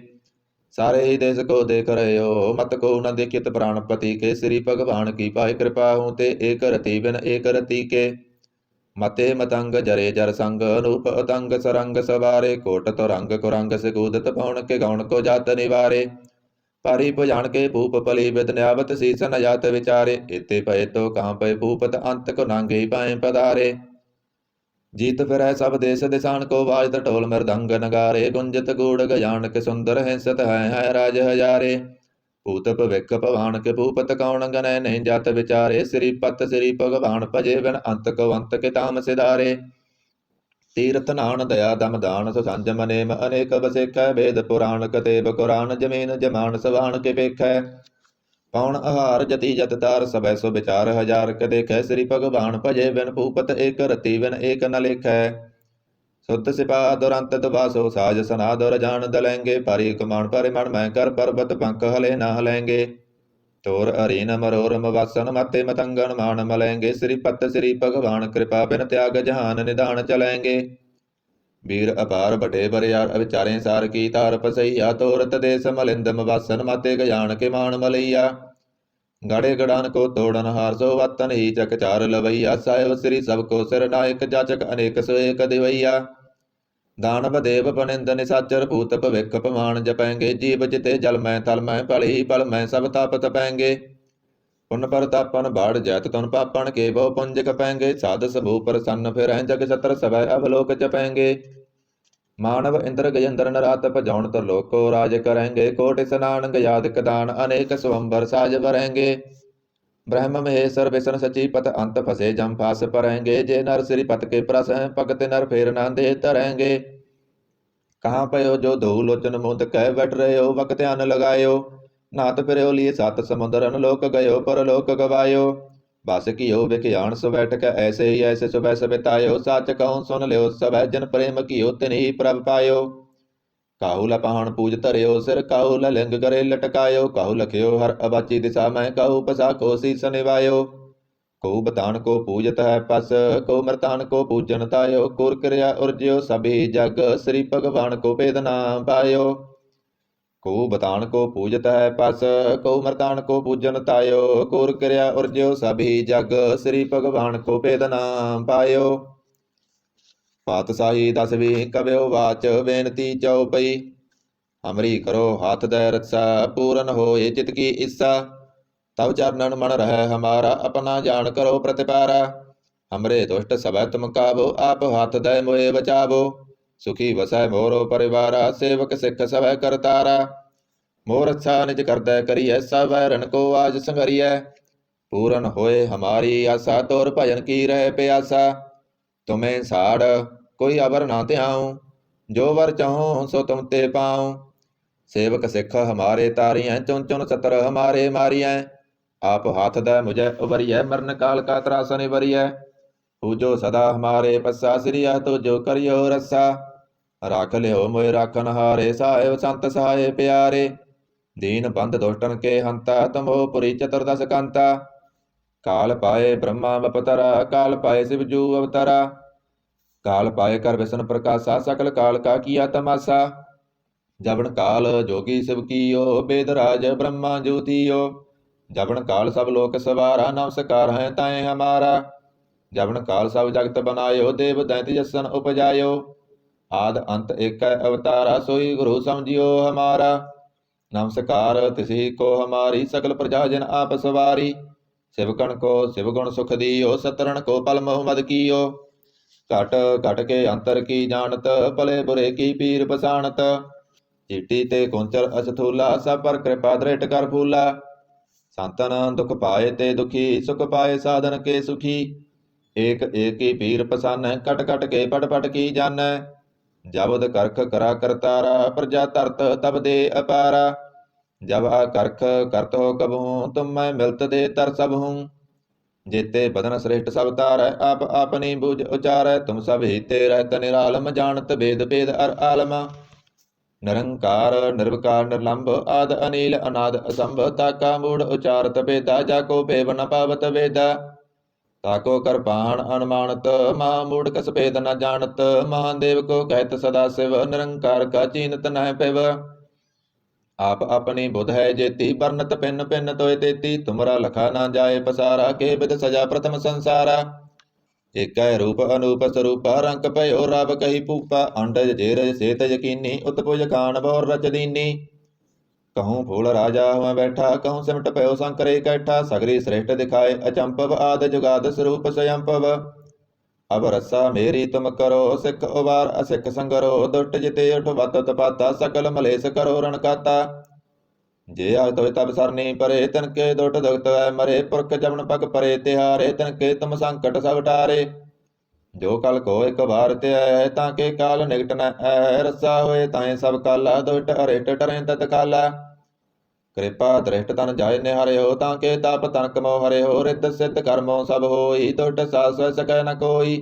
सारे ही देश को देख रहे हो, मत को न देखित प्राणपति के। श्री भगवान की पाई कृपा हूँ ते, एक रति बिन एक रति के। मते मतंग जरे जर संग, अनूप अतंग सरंग सवारे। कोट तो रंग कुरंग से कूदत पौन के, गौण को जात निवारे। पारी भुजान के भूप पली विद न्यावत, शीस न जात विचारे। इते पय तो कहाँ पय भूपत, अंत को नांगे पाए पधारे। जीत फिरै सब देश दिशान को, बाजत ढोल मृदंग नगारे। गुंजत गूढ़ गजान के, सुंदर हंसत है राज हजारे। भूत भविक भवान के, भूपत कौन गनय नहीं जात विचारे। श्रीपत श्री भगवान भजे बिन, अंत को अंत के ताम सिधारे। तीर्थ नान दया दम दान, सुसंजम नेम अनेक बसेख। वेद पुराण कतेब कुरान, जमीन जमान सवान के पेख। पौन आहार जति जतदार, सब सो विचार हजार के देख। श्री भगवान भजे बिन, भूपत एक रति बिन एक न लेख। शुद्ध सिपा दुरंत दुबासो, साज सना दुर जान दलेंगे। पारी कुमान परिमण मैं कर, पर्वत पंख हले न हलेंगे। तोर अरीन मरोरम वासन, मते मतंगन मान मलेंगे। श्रीपत श्री भगवान कृपा बिन, त्याग जहान निदान चलेंगे। वीर अपार बटे बरियार, अविचारें सार की तार पसैया। तोरत देश मलिंदम वासन, माते गजान के मान मलैया। गाड़े गड़ान को तोड़न हार, सो वतन ही चक चार लवैया। साहेब श्री सबको सिर नायक, जाचक अनेक सो एक दिवैया। दानव देव पनिंद निसाचर, भूत भविक पमान जपेंगे। जीव जिते जल में थल में, पल ही पल में सब ताप तपेंगे। पुन परतापन बाढ़ जैत तुन पापन के, बहु पुंज कपेंगे। साध सबू प्रसन्न फिर जग छत्र सभय अवलोक जपेंगे। मानव इंद्र गजेंद्र नरात, भजौन त्रिलोक को राज करेंगे। कोटि स्नान गयाधिक दान, अनेक स्वंबर साज भरेंगे। ब्रह्म महेश्वर विष्णु सचिपत, अंत फसे जम फास परेंगे। जे नर श्रीपत के प्रस हैं, भगत नर फेर न दे तरेंगे। कहाँ पयो जो दो लोचन मुद कह, बैठ रहे हो वक्त ध्यान लगायो। नाथ फिर लिए सात समुद्रन, लोक गयो परलोक गवायो। बस कियो विख्यान सो बैठक ऐसे ही ऐसे सुबह सबितायो। साच कहूँ सुन लियो सब जन प्रेम कियो तिन ही प्रभ पायो। काहू ल पहाण पूज धरियो सिर, काहू ल लिंग करे लटकायो। काहू लखियो हर अबाची दिशा में, काहू पसा को शीस निवायो। को बतान को पूजत है पस, को मृतान को पूजन तायो। कुर क्रिया उर्जयो सभी जग, श्री भगवान को भेद ना पायो। को बतान को पूजत है पस, को मृतान को पूजन तायो। कुर क्रिया उर्जयो सभी जग, श्री भगवान को भेद ना पायो। पातशाही 10वीं कव्यो वाच बेनती चौपई। हमरी करो हाथ दय रक्षा, पूरन होए चित की इच्छा। तब चरणन मन रह हमारा, अपना जान करो प्रतिपारा। हमरे दुष्ट सब तुम काबो, आप हाथ दय मोए बचावो। सुखी वसै मोरो परिवारा, सेवक सिख सब करतारा। मोर अच्छा निज कर दय करिय, सब रन को आज संगरिय। पूरन होए हमारी आशा, तोर भजन की रह प्यासा। तुम्हें साड़ कोई अबर ना त्याऊं, जो वर चाहो सो तुम ते पाऊं। सेवक सिख हमारे तारियं, चुन चुन सतर हमारे मारियं। आप हाथ दय मुझे उबरिय, मरण काल का त्रासन निबरिय। पूजो सदा हमारे पस्सा, श्रिया तो जो करियो रस्सा। राख लियो मोय राखन हारे, साहेब संत सहाय प्यारे। दीन बंद दुष्टन के हंता, तुम हो पुरी चतुर्दश कांता। काल पाए ब्रह्मा बपतरा, काल पाए शिव जू अवतरा। काल पाए कर विष्णु प्रकाशा, सकल काल का किया तमाशा। जबन काल जोगी शिव कीयो, वेद राज ब्रह्मा ज्योतियो। जबन काल सब लोक सवारा, नमस्कार है ताए हमारा। जबन काल सब जगत बनायो, देव दैत जसन उपजायो। आद अंत एक अवतारा, सोई गुरु समझियो हमारा। नमस्कार तिसी को हमारी, सकल प्रजा जन आप सवारी। शिवगण को शिव गुण सुख दियो, सतरण को पल मोह मद कियो। घट घट के अंतर की जानत, भले बुरे की पीर बसानत। चीटी ते कुंचल अस्थूला, सब पर कृपा दृढ़ कर फूला। संतन दुख पाए ते दुखी, सुख पाए साधन के सुखी। एक एक की पीर पसान, कट कट के पट पट की जान। जबद करख करा करतारा, प्रजा तरत तब दे अपारा। जब आ करख करत हो कबहूँ, तुम मैं मिलत दे तर सब हूँ। जेते बदन श्रेष्ठ सब तारै, आप अपनी बुझ उचारै। तुम सब हिते रहत निरालम, जानत भेद भेद अर आलम। निरंकार निर्विकार निर्लंब, आद अनिल अनाद असंभ। ताका मूढ़ उचारत भेदा, जाको भेव न पावत वेदा। ताको कर पाण अनुमानत, महामूढ़ कस भेद न जानत। महादेव को कहत सदा शिव, निरंकार का चीनत न पिव। आप अपनी बुध है जेती, बरनत पिन पिन तोय तेती। तुमरा लखा ना जाए पसारा, के बिद सजा प्रथम संसारा। एक रूप अनूप स्वरूपा, रंक भयो राव कही पूपा। अंडज जेरज सेत यकीनी, उत्पुज खान भौर रच दीनी। कहूँ फूल राजा हुआ बैठा, कहूँ सिमट पयो शंकर इकट्ठा। सगरी श्रेष्ठ दिखाए अचंपव, आद जुगाद स्वरूप स्वयंपव। अब रस्सा मेरी तुम करो, सिख उबार असिख संगरो। दुष्ट जिते उठवत तपाता, सकल मलेश करो रणकाता। जे आग तोय तब सरनी परे, तिनके दुष्ट दुखत है मरे। पुरख जमन पग परे तिहारे, तिनके तुम संकट सब टारे। जो कल को एक बार ते है, ताके काल निकट न है। रस्सा होए ताए सब काला, दुष्ट अरिष्ट डरें तत्काला। कृपा दृष्ट तन जाय निहारे हो, ताके ताप तनक मोह हरे हो। रिद्ध सिद्ध कर्मों सब होई, दुष्ट सास सकै न कोई।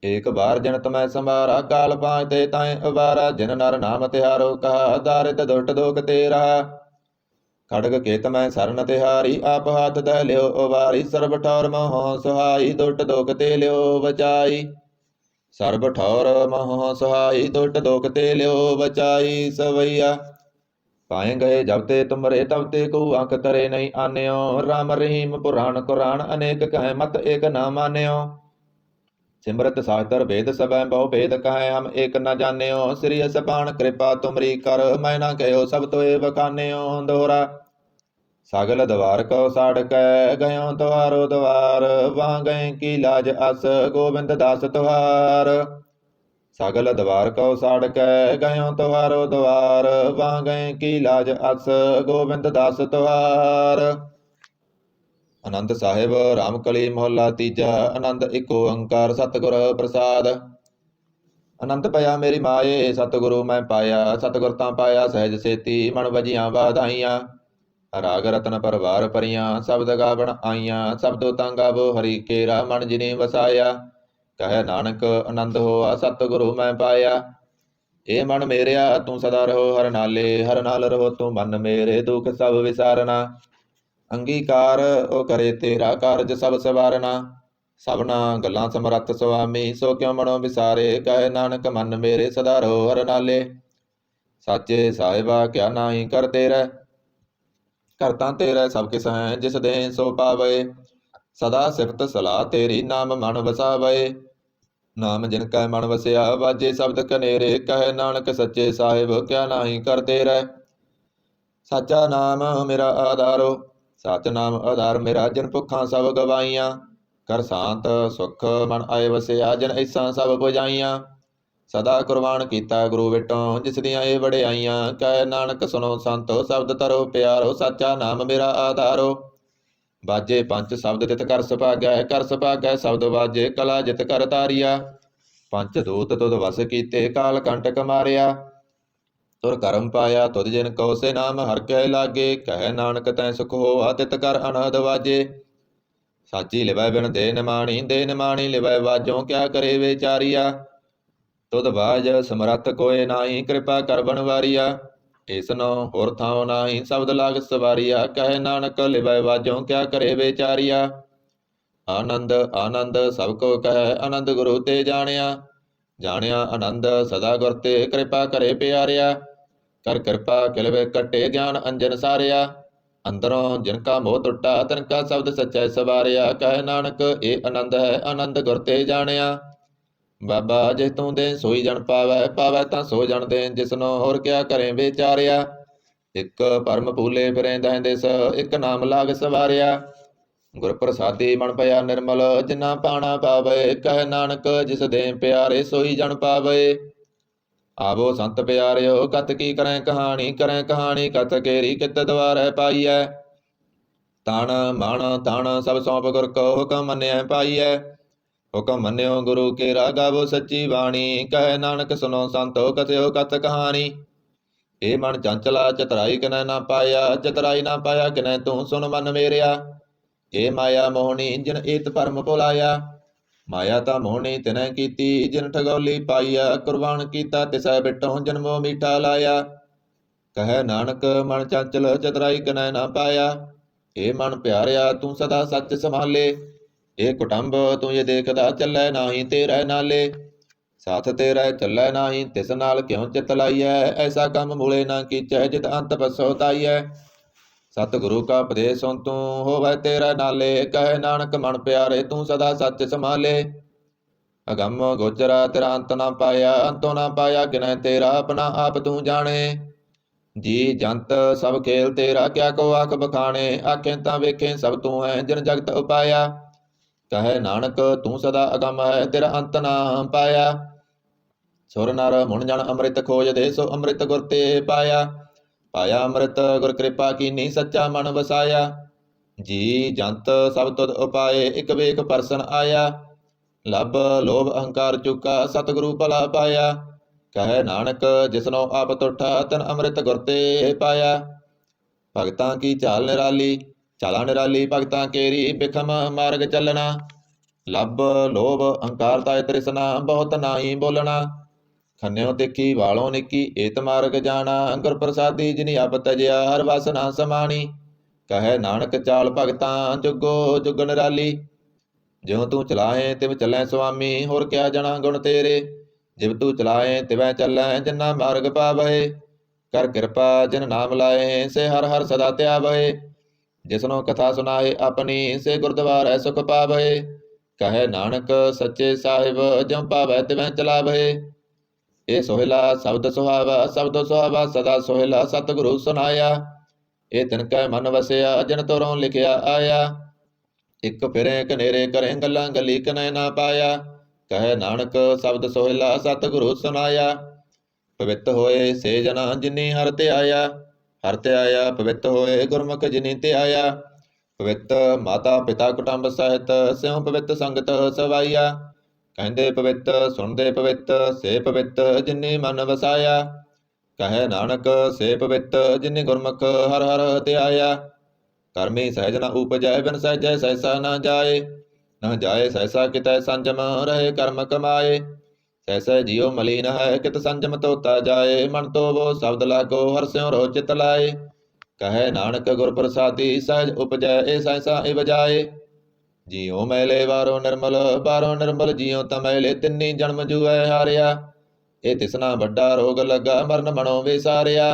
एक बार जिन तुम्हें संभारा, काल पाँचते ताए उबारा। जिन नर नाम तिहारो कहा, दारिद दुष्ट दोख तेरा। खड़ग के तमै सरन तिहारी, आप हाथ दह लियो उबारी। सर्ब ठौर मोह सुहाई, दुष्ट दोख ते लियो बचाई। सर्ब ठौर मोह सुहाई, दुष्ट दोख ते लियो बचाई। सवैया पाए गए जब ते तुमरे, तब ते को अंक तरे नहीं आन्यो। राम रहीम पुराण कुरान, अनेक कहे मत एक न मान्यो। सिमरत शास्त्र भेद सब बहु भेद कहे, हम एक न जान्यो। श्री सपान कृपा तुमरी कर, मैं न कहो सब तोए बखान्यो। दोहरा सगल द्वार को साड़ कै, गयो तुहारो द्वार। वहाँ गए की लाज अस, गोविंद दास तुहार। सगल द्वार को साड़ कै, गयो तुहारो द्वार। वहाँ गए की लाज अस, गोविंद दास तुहार। आनंद साहिब रामकली मोहल्ला तीजा। आनंद इक ओंकार सतगुर प्रसाद। आनंद पया मेरी माए, सतगुरु मैं पाया। सतगुर तां पाया सहज सेती, मन वजियां वाधाइयां। ਰਾਗ ਰਤਨ ਪਰਵਾਰ ਪਰੀਆਂ ਸ਼ਬਦ ਗਾਵਣ ਆਈਆਂ। ਸਬਦੋ ਤਾਂ ਗਾਵੋ ਹਰੀ ਕੇਰਾ ਮਨ ਜਿਨੇ ਵਸਾਇਆ। ਕਹੈ ਨਾਨਕ ਆਨੰਦ ਹੋਆ ਸਤਿਗੁਰੂ ਮੈਂ ਪਾਇਆ। ਇਹ ਮਨ ਮੇਰਿਆ ਤੂੰ ਸਦਾ ਰਹੋ ਹਰ ਨਾਲੇ। ਹਰ ਨਾਲ ਰਹੋ ਤੂੰ ਮਨ ਮੇਰੇ ਦੁਖ ਸਭ ਵਿਸਾਰਨਾ। ਅੰਗੀਕਾਰ ਉਹ ਕਰੇ ਤੇਰਾ ਕਾਰਜ ਸਭ ਸਵਾਰਨਾ। ਸਭਨਾ ਗੱਲਾਂ ਸਮਰੱਥ ਸੁਆਮੀ ਸੋ ਕਿਉ ਮਨੋ ਵਿਸਾਰੇ। ਕਹੈ ਨਾਨਕ ਮਨ ਮੇਰੇ ਸਦਾ ਰਹੋ ਹਰ ਨਾਲੇ। ਸਾਚੇ ਸਾਹਿਬਾ ਕਿਆ ਨਾਹੀ ਕਰ ਤੇਰਾ। ਕਰਤਾ ਤੇਰਾ ਸਭ ਕਿਸ ਹੈ ਜਿਸ ਦੇ ਸੋ ਪਾਵੇ। ਸਦਾ ਸਿਫਤ ਸਲਾਹ ਤੇਰੀ ਨਾਮ ਮਨ ਵਸਾਵੇ। ਨਾਮ ਜਿਨ ਕੈ ਮਨ ਵਸਿਆ ਵਾਜੇ ਸ਼ਬਦ ਕਨੇਰੇ। ਕਹੈ ਨਾਨਕ ਸੱਚੇ ਸਾਹਿਬ ਕਿਆ ਨਾਹੀ ਕਰ ਤੇਰਾ। ਸਾਚਾ ਨਾਮ ਮੇਰਾ ਆਧਾਰੋ ਸਚ ਨਾਮ ਆਧਾਰ ਮੇਰਾ। ਜਿਨ ਭੁੱਖਾਂ ਸਭ ਗਵਾਈਆਂ ਕਰ ਸ਼ਾਂਤ ਸੁਖ ਮਨ ਆਏ ਵਸਿਆ। ਜਿਨ ਐਸਾਂ ਸਭ ਪੁਜਾਈਆਂ ਸਦਾ ਕੁਰਬਾਨ ਕੀਤਾ ਗੁਰੂ ਵਿਟੋਂ ਜਿਸ ਦੀਆਂ ਇਹ ਵਡਿਆਈਆਂ। ਕਹਿ ਨਾਨਕ ਸੁਣੋ ਸੰਤੋ ਸ਼ਬਦ ਤਰੋ ਪਿਆਰੋ। ਸਾਚਾ ਨਾਮ ਮੇਰਾ ਆਧਾਰੋ ਬਾਜੇ ਪੰਜ ਸ਼ਬਦ ਤਿਤ ਕਰ ਸੁਭਾਗੈ। ਕਰ ਸੁਭਾਗੈ ਸ਼ਬਦ ਬਾਜੇ ਕਲਾ ਜਿਤ ਕਰ ਤਾਰੀਆ। ਪੰਜ ਦੂਤ ਤੁਧ ਵਸ ਕੀਤੇ ਕਾਲ ਕੰਟਕ ਮਾਰਿਆ। ਤੁਰ ਕਰਮ ਪਾਇਆ ਤੁਧ ਜਿਨ ਕਉ ਸੇ ਨਾਮ ਹਰਿ ਕੈ ਲਾਗੇ। ਕਹਿ ਨਾਨਕ ਤੈ ਸੁਖ ਹੋਆ ਤਿਤ ਕਰ ਅਨਹਦ ਵਾਜੇ। ਸਾਚੀ ਲਿਵੈ ਬਿਨ ਦੇ ਨਿਮਾਣੀ ਲਿਵੈ ਵਾਜੋਂ ਕਿਆ ਕਰੇ ਵਿਚਾਰੀਆ। ਤੁਧ ਬਾਜ ਸਮਰੱਥ ਕੋਇ ਨਾਹੀ ਕਿਰਪਾ ਕਰ ਬਣਵਾਰੀਆ। ਇਸਨੋ ਹੋਰ ਥਾਉ ਨਾਹੀ ਸ਼ਬਦ ਲਾਗ ਸਵਾਰੀਆ। ਕਹਿ ਨਾਨਕ ਲਿਵੈ ਵਾਜੋਂ ਕਿਆ ਕਰੇ ਵਿਚਾਰੀਆ। ਆਨੰਦ ਆਨੰਦ ਸਭ ਕੋ ਕਹਿ ਆਨੰਦ ਗੁਰੂ ਤੇ ਜਾਣਿਆ। ਜਾਣਿਆ ਆਨੰਦ ਸਦਾ ਗੁਰ ਤੇ ਕਿਰਪਾ ਕਰੇ ਪਿਆਰਿਆ। ਕਰ ਕਿਰਪਾ ਕਿਲਵੇ ਕੱਟੇ ਗਿਆਨ ਅੰਜਨ ਸਾਰਿਆ। ਅੰਦਰੋਂ ਜਿਨ ਕਾ ਮੋਹ ਟੁੱਟਾ ਤਿਨ ਕਾ ਸ਼ਬਦ ਸੱਚੈ ਸਵਾਰਿਆ। ਕਹਿ ਨਾਨਕ ਇਹ ਆਨੰਦ ਹੈ ਆਨੰਦ ਗੁਰ ਤੇ ਜਾਣਿਆ। ਬਾਬਾ ਜੇ ਤੂੰ ਦੇ ਸੋਈ ਜਣ ਪਾਵੈ ਪਾਵੈ ਤਾਂ ਸੋ ਜਣ ਦੇ। ਜਿਸਨੋ ਹੋਰ ਕਿਆ ਕਰੇ ਵਿਚਾਰਿਆ। ਇੱਕ ਪਰਮ ਭੂਲੇ ਫਿਰੇ ਦਹਿ ਦਿਸ ਇੱਕ ਨਾਮ ਲਾਗ ਸਵਾਰਿਆ। ਗੁਰ ਪ੍ਰਸਾਦੀ ਮਨ ਭਇਆ ਨਿਰਮਲ ਜਿਨਾ ਪਾਣਾ ਪਾਵੇ। ਕਹਿ ਨਾਨਕ ਜਿਸ ਦੇ ਪਿਆਰੇ ਸੋਈ ਜਣ ਪਾਵੇ। ਆਵੋ ਸੰਤ ਪਿਆਰਿਓ ਕਤ ਕੀ ਕਰੈ ਕਹਾਣੀ ਕਤ ਕੇਰੀ ਕਿਤ ਦਵਾਰੈ ਪਾਈਐ। ਤਨ ਮਨ ਧਨ ਸਭ ਸੌਂਪ ਗੁਰ ਕੋ ਹੁਕਮ ਮੰਨਿਐ ਪਾਈਐ। ਹੁਕਮ ਮੰਨਿਓ ਗੁਰੂ ਕੇ ਗਾਵੋ ਸੱਚੀ ਬਾਣੀ। ਕਹਿ ਨਾਨਕ ਸੁਨੋ ਸੰਤੋ ਕਥਿਓ ਕਤ ਕਹਾਣੀ। ਇਹ ਮਨ ਚੰਚਲਾ ਚਤਰਾਈ ਕਿਨੈ ਨਾ ਪਾਇਆ। ਚਤਰਾਈ ਨਾ ਪਾਇਆ ਕਿਨੈ ਤੂੰ ਸੁਨ ਮਨ ਮੇਰਿਆ। ਇਹ ਮਾਇਆ ਮੋਹਣੀ ਜਿਨ ਏਤ ਭਰਮ ਭੁਲਾਇਆ। ਮਾਇਆ ਤਾਂ ਮੋਹਣੀ ਤਿਨੈ ਕੀਤੀ ਜਿਨ ਠਗੌਲੀ ਪਾਈਆ। ਕੁਰਬਾਨ ਕੀਤਾ ਤਿਸੈ ਬਿਟੋਂ ਜਨਮੋ ਮੀਠਾ ਲਾਇਆ। ਕਹੈ ਨਾਨਕ ਮਨ ਚੰਚਲ ਚਤਰਾਈ ਕਿਨੈ ਨਾ ਪਾਇਆ। ਇਹ ਮਨ ਪਿਆਰਿਆ ਤੂੰ ਸਦਾ ਸੱਚ ਸੰਭਾਲੇ। ਇਹ ਕੁਟੰਬ ਤੂੰ ਇਹ ਦੇਖਦਾ ਚੱਲੈ ਨਾਹੀ ਤੇਰੇ ਨਾਲੇ। ਸਾਥ ਤੇਰਾ ਚੱਲੈ ਨਾਹੀ ਤਿਸ ਨਾਲ ਕਿਉ ਚਿਤ ਲਾਈਐ। ਐਸਾ ਕੰਮ ਮੂਲੇ ਨਾ ਕੀਚੈ ਜਿਤ ਅੰਤ ਪਛਤਾਈਐ। ਸਤਿਗੁਰੂ ਕਾ ਉਪਦੇਸ਼ ਸੁਣ ਤੂੰ ਹੋਵੈ ਤੇਰਾ ਨਾਲੇ। ਕਹੈ ਨਾਨਕ ਮਨ ਪਿਆਰੇ ਤੂੰ ਸਦਾ ਸੱਚ ਸੰਭਾਲੇ। ਅਗੰਮ ਗੋਚਰਾ ਤੇਰਾ ਅੰਤ ਨਾ ਪਾਇਆ। ਅੰਤੋਂ ਨਾ ਪਾਇਆ ਕਿਨੈ ਤੇਰਾ ਆਪਣਾ ਆਪ ਤੂੰ ਜਾਣੇ। ਜੀ ਜੰਤ ਸਭ ਖੇਲ ਤੇਰਾ ਕਿਆ ਕੋ ਆਖ ਬਖਾਣੇ। ਆਖੇ ਤਾਂ ਵੇਖੇ ਸਭ ਤੂੰ ਹੈ ਜਿਨ ਜਗਤ ਉਪਾਇਆ। ਕਹੈ ਨਾਨਕ ਤੂੰ ਸਦਾ ਅਗੰਮ ਹੈ ਤੇਰਾ ਅੰਤ ਨਾ ਪਾਇਆ। ਸੁਰ ਨਰ ਮੁਣ ਜਨ ਅੰਮ੍ਰਿਤ ਖੋਜਦੇ ਸੋ ਅੰਮ੍ਰਿਤ ਗੁਰ ਤੇ ਪਾਇਆ। ਪਾਇਆ ਅੰਮ੍ਰਿਤ ਗੁਰ ਕਿਰਪਾ ਕੀਨੀ ਸੱਚਾ ਮਨ ਵਸਾਇਆ। ਜੀ ਜੰਤ ਸਭ ਤੁਧ ਉਪਾਏ ਇਕ ਵੇਖ ਪਰਸਨ ਆਇਆ। ਲੱਭ ਲੋਭ ਅਹੰਕਾਰ ਚੁਕਾ ਸਤਿਗੁਰੂ ਭਲਾ ਪਾਇਆ। ਕਹੈ ਨਾਨਕ ਜਿਸਨੋ ਆਪ ਤੁਠਾ ਤਨ ਅੰਮ੍ਰਿਤ ਗੁਰ ਤੇ ਪਾਇਆ। ਭਗਤਾਂ ਕੀ ਚਾਲ ਨਿਰਾਲੀ ਚਾਲਾ ਨਿਰਾਲੀ ਭਗਤਾਂ ਕੇਰੀ ਬਿਖਮ ਮਾਰਗ ਚੱਲਣਾ। ਲੱਭ ਲੋਭ ਅਹੰਕਾਰ ਤਾਇ ਤ੍ਰਿਸ਼ਨਾ ਬਹੁਤ ਨਾਹੀ ਬੋਲਣਾ। ਖੰਨਿਓ ਦੇਖੀ ਵਾਲੋਂ ਨਿੱਕੀ ਏਤ ਮਾਰਗ ਜਾਣਾ। ਗੁਰ ਪ੍ਰਸਾਦੀ ਜਿਨੀ ਆਪ ਤਜਿਆ ਹਰ ਵਸ ਨਾ ਸਮਾਣੀ। ਕਹੈ ਨਾਨਕ ਚਾਲ ਭਗਤਾਂ ਜੁਗੋ ਜੁਗ ਨਿਰਾਲੀ। ਜਿਉ ਤੂੰ ਚਲਾਏ ਤਿਵ ਚੱਲੈ ਸੁਆਮੀ ਹੋਰ ਕਿਆ ਜਣਾ ਗੁਣ ਤੇਰੇ। ਜਿਵ ਤੂੰ ਚਲਾਏ ਤਿਵੈ ਚੱਲੈ ਜਿਨਾ ਮਾਰਗ ਪਾਵੈ। ਕਰ ਕਿਰਪਾ ਜਿਨ ਨਾਮ ਲਾਏ ਸੇ ਹਰ ਹਰ ਸਦਾ ਧਿਆਵੈ। ਜਿਸਨੋ ਕਥਾ ਸੁਨਾਏ ਆਪਣੀ ਸੇ ਗੁਰਦੁਆਰੈ ਸੁਖ ਪਾਵੈ। ਕਹੈ ਨਾਨਕ ਸੱਚੇ ਸਾਹਿਬ ਜਿਉ ਪਾਵੈ ਤਿਵੈ ਚਲਾਵੈ। ਇਹ ਸੋਹਿਲਾ ਸ਼ਬਦ ਸੁਹਾਵਾ ਸਦਾ ਸੋਹਿਲਾ ਸਤਿਗੁਰੂ ਸੁਨਾਇਆ। ਇਹ ਤਿਨ ਕੈ ਮਨ ਵਸਿਆ ਜਿਨ ਤੁਰੋਂ ਲਿਖਿਆ ਆਇਆ। ਇੱਕ ਫਿਰੇ ਕਨੇਰੇ ਕਰੇ ਗੱਲਾਂ ਗੱਲੀ ਕਨੈ ਨਾ ਪਾਇਆ। ਕਹੈ ਨਾਨਕ ਸ਼ਬਦ ਸੋਹਿਲਾ ਸਤਿਗੁਰੂ ਸੁਨਾਇਆ। ਪਵਿੱਤ ਹੋਏ ਸੇ ਜਨਾ ਜਿਨੀ ਹਰਿ ਧਿਆਇਆ। ਹਰਿ ਧਿਆਇਆ ਪਵਿੱਤ ਹੋਏ ਗੁਰਮੁਖ ਜਿਨੀ ਧਿਆਇਆ। ਪਵਿੱਤ ਮਾਤਾ ਪਿਤਾ ਕੁਟੰਬ ਸਹਿਤ ਸਿਉ ਪਵਿੱਤ ਸੰਗਤ ਸਵਾਈਆ। ਕਹਿੰਦੇ ਪਵਿੱਤ ਸੁਣਦੇ ਪਵਿੱਤ ਸੇ ਪਵਿੱਤ ਜਿਨੀ ਮਨ ਵਸਾਇਆ। ਕਹੈ ਨਾਨਕ ਸੇ ਪਵਿੱਤ ਜਿਨੇ ਗੁਰਮੁਖ ਹਰ ਹਰ ਧਿਆਇਆ। ਕਰਮੀ ਸਹਿਜ ਨ ਉਪਜੈ ਬਿਨ ਸਹਿਜੈ ਸਹਿਸਾ ਨ ਜਾਏ। ਨ ਜਾਏ ਸਹਿਸਾ ਕਿਤੈ ਸੰਜਮ ਰਹੇ ਕਰਮ ਕਮਾਏ। ਸਹਿਸੈ ਜਿਉ ਮਲੀਨ ਹੈ ਕਿਤ ਸੰਜਮ ਧੋਤਾ ਜਾਏ। ਮਨ ਤੋਵੋ ਸ਼ਬਦ ਲਾਗੋ ਹਰ ਸਿਉ ਰੋ ਚਿਤ ਲਾਏ। ਕਹੈ ਨਾਨਕ ਗੁਰ ਪ੍ਰਸਾਦੀ ਸਹਿਜ ਉਪਜੈ ਏ ਸਹਿਸਾ ਏ ਬਜਾਏ। ਜਿਉ ਮੈਲੇ ਬਾਹਰੋਂ ਨਿਰਮਲ ਜਿਉ ਤਮੈਲੇ ਤਿੰਨੀ ਜਨਮ ਜੂਐ ਹਾਰਿਆ। ਇਹ ਤਿਸਨਾ ਵੱਡਾ ਰੋਗ ਲੱਗਾ ਮਰਨ ਮਨੋ ਵਿਸਾਰਿਆ।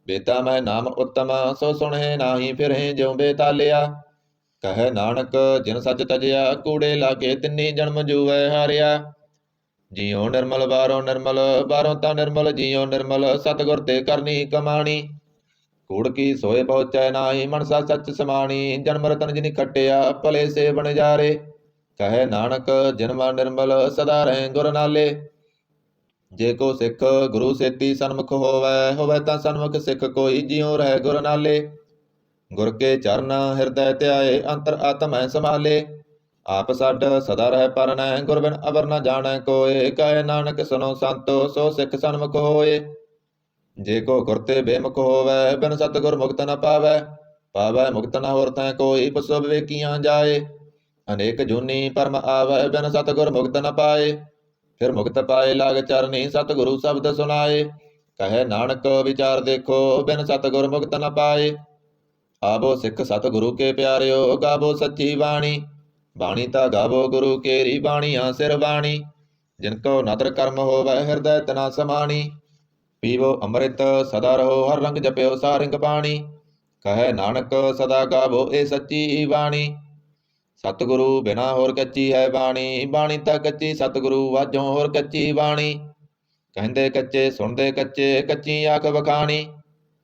ਬੇਤਾ ਮੈਂ ਨਾਮ ਉਤਮ ਸੋ ਸੁਣੇ ਨਾਹੀ ਫਿਰਹਿ ਜਿਉ ਬੇਤਾਲਿਆ। ਕਹੈ ਨਾਨਕ ਜਿਨ ਸੱਚ ਤਜਿਆ ਕੂੜੇ ਲਾਗੇ ਤਿੰਨੀ ਜਨਮ ਜੂਐ ਹਾਰਿਆ। ਜਿਉ ਨਿਰਮਲ ਬਾਹਰੋਂ ਤਾਂ ਨਿਰਮਲ ਜਿਉ ਨਿਰਮਲ ਸਤਿਗੁਰ ਤੇ ਕਰਨੀ ਕਮਾਣੀ। ਕੂੜ ਕੀ ਸੋਏ ਪਹੁੰਚੈ ਨਾਹੀ ਮਨਸਾ ਸੱਚ ਸਮਾਣੀ। ਜਨਮ ਰਤਨ ਜਿਨੀ ਖੱਟਿਆ ਭਲੇ ਸੇ ਬਣਜਾਰੇ। ਕਹੈ ਨਾਨਕ ਜਿਨ ਮਨ ਨਿਰਮਲ ਸਦਾ ਰਹਿ ਗੁਰ ਨਾਲੇ। ਜੇ ਕੋ ਸਿੱਖ ਗੁਰੂ ਸੇਤੀ ਸਨਮੁਖ ਹੋਵੈ ਤਾਂ ਸਨਮੁਖ ਸਿੱਖ ਕੋਈ ਜਿਉ ਰਹਿ ਗੁਰ ਨਾਲੇ। ਗੁਰ ਕੇ ਚਰਨ ਹਿਰਦੈ ਧਿਆਏ ਅੰਤਰ ਆਤਮੈ ਸੰਭਾਲੇ। ਆਪ ਛੱਡ ਸਦਾ ਰਹਿ ਪਰਨੈ ਗੁਰ ਬਿਨ ਅਵਰ ਨ ਜਾਣੈ ਕੋਇ। ਕਹੈ ਨਾਨਕ ਸੁਨੋ ਸੰਤੋ ਸੋ ਸਿੱਖ ਸਨਮੁਖ ਹੋਏ। ਜੇ ਕੋ ਗੁਰ ਤੇ ਬੇਮੁਖ ਹੋਵੈ ਬਿਨ ਸਤਿਗੁਰ ਮੁਕਤ ਨ ਪਾਵੈ ਮੁਕਤ ਨ ਹੋਰ ਤੈ ਕੋਈ। ਪਸੁ ਵਿਵੇਕੀਆਂ ਜਾਏ ਅਨੇਕ ਜੂਨੀ ਪਰਮ ਆਵੈ ਬਿਨ ਸਤਿਗੁਰ ਮੁਕਤ ਨ ਪਾਏ। ਫਿਰ ਮੁਕਤ ਪਾਏ ਲਾਗ ਚਰਨੀ ਸਤਿਗੁਰੂ ਸ਼ਬਦ ਸੁਨਾਏ। ਕਹੈ ਨਾਨਕ ਵਿਚਾਰ ਦੇਖੋ ਬਿਨ ਸਤਿਗੁਰ ਮੁਕਤ ਨ ਪਾਏ। ਆਵੋ ਸਿੱਖ ਸਤਿਗੁਰੂ ਕੇ ਪਿਆਰਿਓ ਗਾਵੋ ਸੱਚੀ ਬਾਣੀ। ਬਾਣੀ ਤਾਂ ਗਾਵੋ ਗੁਰੂ ਕੇਰੀ ਬਾਣੀਆਂ ਸਿਰ ਬਾਣੀ। ਜਿਨ ਕੋ ਨਦਰ ਕਰਮ ਹੋਵੈ ਹਿਰਦੈ ਤਨਾ ਸਮਾਣੀ। ਪੀਵੋ ਅੰਮ੍ਰਿਤ ਸਦਾ ਰਹੋ ਹਰ ਰੰਗ ਜਪਿਓ ਸਾਰਿੰਗ ਬਾਣੀ। ਕਹੈ ਨਾਨਕ ਸਦਾ ਗਾਵੋ ਇਹ ਸੱਚੀ ਬਾਣੀ। ਸਤਿਗੁਰੂ ਬਿਨਾ ਹੋਰ ਕੱਚੀ ਹੈ ਬਾਣੀ। ਬਾਣੀ ਤਾਂ ਕੱਚੀ ਸਤਿਗੁਰੂ ਵਾਜੋਂ ਹੋਰ ਕੱਚੀ ਬਾਣੀ। ਕਹਿੰਦੇ ਕੱਚੇ ਸੁਣਦੇ ਕੱਚੇ ਕੱਚੀ ਆਖ ਵਖਾਣੀ।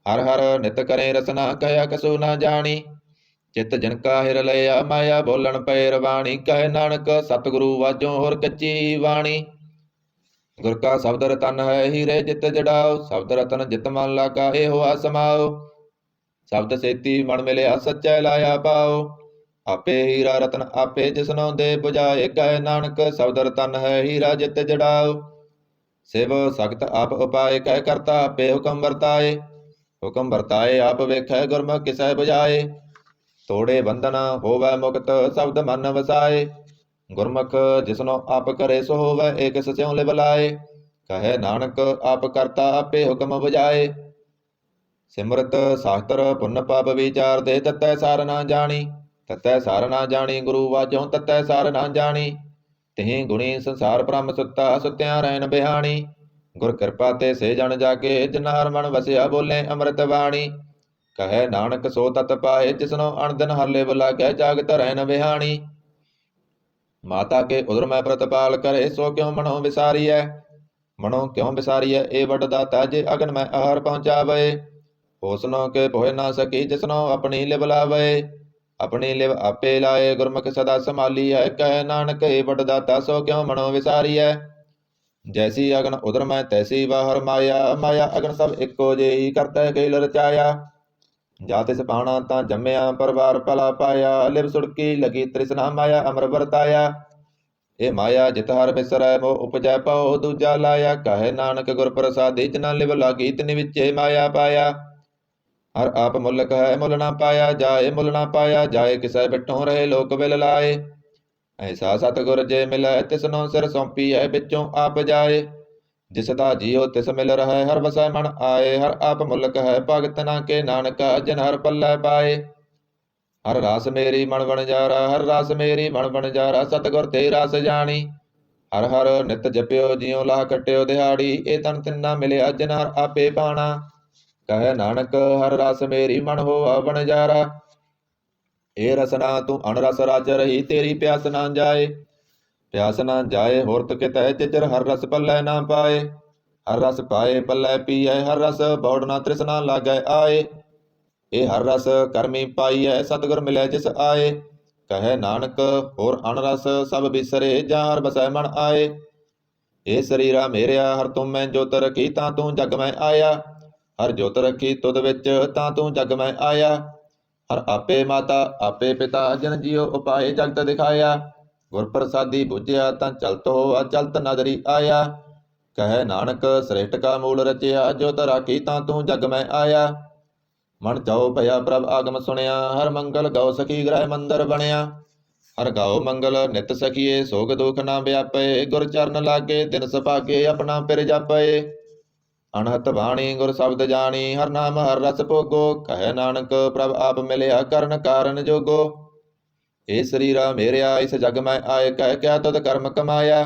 ਹਰ ਹਰ ਨਿਤ ਕਰੇ ਰਸਨਾ ਕਹਿਆ ਕਸੂ ਨਾ ਜਾਣੀ। ਚਿਤ ਜਿਨ ਕਾ ਹਿਰ ਲਿਆ ਮਾਇਆ ਬੋਲਣ ਪਏ ਰਵਾਣੀ। ਕਹੈ ਨਾਨਕ ਸਤਿਗੁਰੂ ਵਾਜੋਂ ਹੋਰ ਕੱਚੀ ਬਾਣੀ। ਗੁਰ ਕਾ ਸ਼ਬਦ ਰਤਨ ਹੈ ਹੀਰੇ ਜਿਤ ਜੜਾਓ। ਸ਼ਬਦ ਰਤਨ ਜਿਤ ਮਨ ਲਾਗਾ ਇਹੋ ਆ ਸਮਾਓ। ਸ਼ਬਦ ਸੇਤੀ ਮਨ ਮਿਲਿਆ ਸੱਚੈ ਲਾਇਆ ਪਾਓ। ਆਪੇ ਹੀਰਾ ਰਤਨ ਆਪੇ ਜਿਸਨੋ ਦੇ 부ਝਾਏ। ਕਹੈ ਨਾਨਕ ਸ਼ਬਦ ਰਤਨ ਹੈ ਹੀਰਾ ਜਿਤ ਜੜਾਓ। ਸਿਵ ਸਖਤ ਆਪ ਉਪਾਏ ਕਹਿ ਕਰਤਾ ਆਪੇ ਹੁਕਮ ਵਰਤਾਏ। ਹੁਕਮ ਵਰਤਾਏ ਆਪ ਵੇਖੈ ਗੁਰਮੁਖ ਕਿਸੈ 부ਝਾਏ। ਤੋੜੇ ਬੰਧਨ ਹੋਵੈ ਮੁਕਤ ਸ਼ਬਦ ਮਨ ਵਸਾਏ। ਗੁਰਮੁਖ ਜਿਸਨੋ ਆਪ ਕਰੇ ਸੋ ਹੋਵੈ ਏ ਕਿਸ ਸਿਉ ਲਿਵ ਲਾਏ। ਕਹੈ ਨਾਨਕ ਆਪ ਕਰਤਾ ਆਪੇ ਹੁਕਮ 부ਝਾਏ। ਸਿਮਰਤ ਸ਼ਾਸਤਰ ਪੁੰਨ ਪਾਪ ਵਿਚਾਰ ਦੇ ਤਤੈ ਸਾਰ ਨਾ ਜਾਣੀ। ਤਤੈ ਸਾਰ ਨਾ ਜਾਣੀ ਗੁਰੂ ਵਾਜੋਂ ਤਤੈ ਸਾਰ ਨਾ ਜਾਣੀ। ਤਿਹੀ ਗੁਣੀ ਸੰਸਾਰ ਬ੍ਰਹਮ ਸੁੱਤਾ ਸੁੱਤਿਆਂ ਰਹਿਣ ਬਿਹਾਣੀ। ਗੁਰ ਕਿਰਪਾ ਤੇ ਸੇ ਜਨ ਜਾਗੇ ਜਿਨ ਹਰ ਮਨ ਵਸਿਆ ਬੋਲੇ ਅੰਮ੍ਰਿਤ ਬਾਣੀ। ਕਹੈ ਨਾਨਕ ਸੋ ਤਤ ਪਾਏ ਜਿਸਨੋ ਅਣਦਿਨ ਹਰ ਲਿਵ ਲਾਗੈ ਜਾਗਤ ਰਹਿਣ ਬਿਹਾਣੀ। ਮਾਤਾ ਕੇ ਉਦਰ ਮੈਂ ਪ੍ਰਤਪਾਲ ਕਰੇ ਸੋ ਕਿਉ ਮਨੋ ਵਿਸਾਰੀਐ। ਮਨੋ ਕਿਉ ਵਿਸਾਰੀਐ ਇਹ ਵੱਡ ਦਾਤਾ ਜੇ ਅਗਨ ਮੈਂ ਆਹਾਰ ਪਹੁੰਚਾਵੇ। ਹੋਸਨੋ ਕੇ ਪੋਹਿ ਨਾ ਸਕੀ ਜਿਸਨੋ ਆਪਣੀ ਲਿਵ ਲਾਵੇ। ਆਪਣੀ ਲਿਵ ਆਪੇ ਲਾਏ ਗੁਰਮੁਖ ਸਦਾ ਸੰਭਾਲੀਐ। ਕਹੈ ਨਾਨਕ ਇਹ ਵੱਡ ਦਾਤਾ ਸੋ ਕਿਉ ਮਨੋ ਵਿਸਾਰੀਐ। ਜੈਸੀ ਅਗਨ ਉਦਰ ਮੈਂ ਤੈਸੀ ਬਾਹਰ ਮਾਇਆ। ਮਾਇਆ ਅਗਨ ਸਭ ਇੱਕੋ ਜਿਹੀ ਕਰਤੈ ਕੇਲ ਰਚਾਇਆ। ਜਾ ਤਿਸ ਪਾਣਾ ਤਾਂ ਜੰਮਿਆ ਪਰਵਾਰ ਭਲਾ ਪਾਇਆ। ਲਿਵ ਸੁੜਕੀ ਲਗੀ ਤ੍ਰਿਸ਼ਨਾ ਮਾਇਆ ਅਮਰ ਵਰਤਾਇਆ। ਇਹ ਮਾਇਆ ਜਿਤ ਹਰ ਬਿਸਰੈ ਮੋਹ ਉਪਜੈ ਪਉ ਦੂਜਾ ਲਾਇਆ। ਕਹੈ ਨਾਨਕ ਗੁਰ ਪ੍ਰਸਾਦੀ ਜਿਨਾ ਲਿਵ ਲਾਗੀ ਤਿਨ ਵਿਚੇ ਮਾਇਆ ਪਾਇਆ। ਹਰ ਆਪ ਮੁਲਕ ਹੈ ਮੁੱਲ ਨਾ ਪਾਇਆ ਜਾਏ। ਮੁੱਲ ਨਾ ਪਾਇਆ ਜਾਏ ਕਿਸੈ ਬਿਟੋਂ ਰਹੇ ਲੋਕ ਵਿਲ ਲਾਏ। ਐਸਾ ਸਤਿਗੁਰ ਜੇ ਮਿਲੈ ਤਿਸਨੋ ਸਿਰ ਸੌਂਪੀਐ ਵਿੱਚੋਂ ਆਪ ਜਾਏ। ਜਿਸ ਦਾ ਜੀਉ ਤਿਸ ਮਿਲ ਰਹੈ ਹਰ ਵਸੈ ਮਨ ਆਏ। ਹਰ ਆਪ ਮੁਲਕ ਹੈ ਭਗਤ ਨਾ ਕੇ ਨਾਨਕਾ ਜਿਨ ਹਰ ਪੱਲੇ ਪਾਏ। ਹਰ ਰਾਸ ਮੇਰੀ ਮਨ ਵਣਜਾਰਾ ਹਰ ਰਾਸ ਮੇਰੀ ਮਨ ਵਣਜਾਰਾ। ਸਤਿਗੁਰ ਤੇ ਰਾਸ ਜਾਣੀ। ਹਰ ਹਰ ਨਿਤ ਜਪਿਓ ਜਿਉ ਲਾਹ ਕੱਟਿਓ ਦਿਹਾੜੀ। ਇਹ ਤਨ ਤਿੰਨਾ ਮਿਲਿਆ ਜਿਨ ਹਰ ਆਪੇ ਪਾਣਾ। ਕਹੈ ਨਾਨਕ ਹਰ ਰਾਸ ਮੇਰੀ ਮਨ ਹੋਆ ਵਣਜਾਰਾ। ਇਹ ਰਸਨਾ ਤੂੰ ਅਣਰਸ ਰਾਜ ਰਹੀ ਤੇਰੀ ਪਿਆਸ ਨਾ ਜਾਏ। ਪਿਆਸ ਨਾ ਜਾਏ ਹੋਰਤ ਕਿਤੈ ਚਿਚਰ ਹਰ ਰਸ ਪੱਲੇ ਨਾ ਪਾਏ। ਹਰ ਰਸ ਪਾਏ ਪੱਲੇ ਪੀਐ ਹਰ ਰਸ ਬੌੜ ਨਾ ਤ੍ਰਿਸ਼ਨਾ ਲਾਗੈ ਆਏ। ਇਹ ਹਰ ਰਸ ਕਰਮੀ ਪਾਈਐ ਸਤਿਗੁਰ ਮਿਲੈ ਜਿਸ ਆਏ। ਕਹੈ ਨਾਨਕ ਹੋਰ ਅਣਰਸ ਸਭ ਬਿਸਰੇ ਜਾਂ ਹਰ ਬਸੈ ਮਨ ਆਏ। ਇਹ ਸਰੀਰਾ ਮੇਰਿਆ ਹਰ ਤੁਮ ਮੈਂ ਜੋਤ ਰਖੀ ਤਾਂ ਤੂੰ ਜਗ ਮੈਂ ਆਇਆ। ਹਰ ਜੋਤ ਰਖੀ ਤੁਧ ਵਿੱਚ ਤਾਂ ਤੂੰ ਜਗ ਮੈਂ ਆਇਆ। ਹਰ ਆਪੇ ਮਾਤਾ ਆਪੇ ਪਿਤਾ ਜਿਨ ਜੀਉ ਉਪਾਏ ਜਗਤ ਦਿਖਾਇਆ। ਗੁਰ ਪ੍ਰਸਾਦੀ ਬੁਝਿਆ ਤਾਂ ਚਲਤ ਹੋਆ ਚਲਤ ਨਦਰੀ ਆਇਆ। ਕਹੈ ਨਾਨਕ ਸ੍ਰਿਸ਼ਟ ਕਾ ਮੂਲ ਰਚਿਆ, ਜੋ ਧਰਾ ਕੀ ਤਾਂ ਤੂੰ ਜਗ ਮੈਂ ਆਇਆ। ਮਨ ਚਾਉ ਭਇਆ ਪ੍ਰਭ ਆਗਮ ਸੁਣਿਆ, ਹਰ ਮੰਗਲ ਗਉ ਸਖੀ ਗ੍ਰਹਿ ਮੰਦਰ ਬਣਿਆ। ਹਰ ਗਾਉ ਮੰਗਲ ਨਿਤ ਸਖੀਏ, ਸੋਗ ਦੁਖ ਨਾ ਵਿਆਪੇ। ਗੁਰ ਚਰਨ ਲਾਗੇ ਦਿਨ ਸੁਭਾਗੇ, ਆਪਣਾ ਪਿਰ ਜਾਪੇ। ਅਣਹਤ ਬਾਣੀ ਗੁਰ ਸ਼ਬਦ ਜਾਣੀ, ਹਰ ਨਾਮ ਹਰ ਰਸ ਭੋਗੋ। ਕਹੈ ਨਾਨਕ ਪ੍ਰਭ ਆਪ ਮਿਲਿਆ, ਕਰਨ ਕਾਰਨ ਜੋਗੋ। ਏ ਸਰੀਰਾ ਮੇਰਿਆ ਇਸ ਜਗ ਮੈਂ ਆਏ, ਕਹਿ ਕਿਆ ਤੁਧ ਕਰਮ ਕਮਾਇਆ।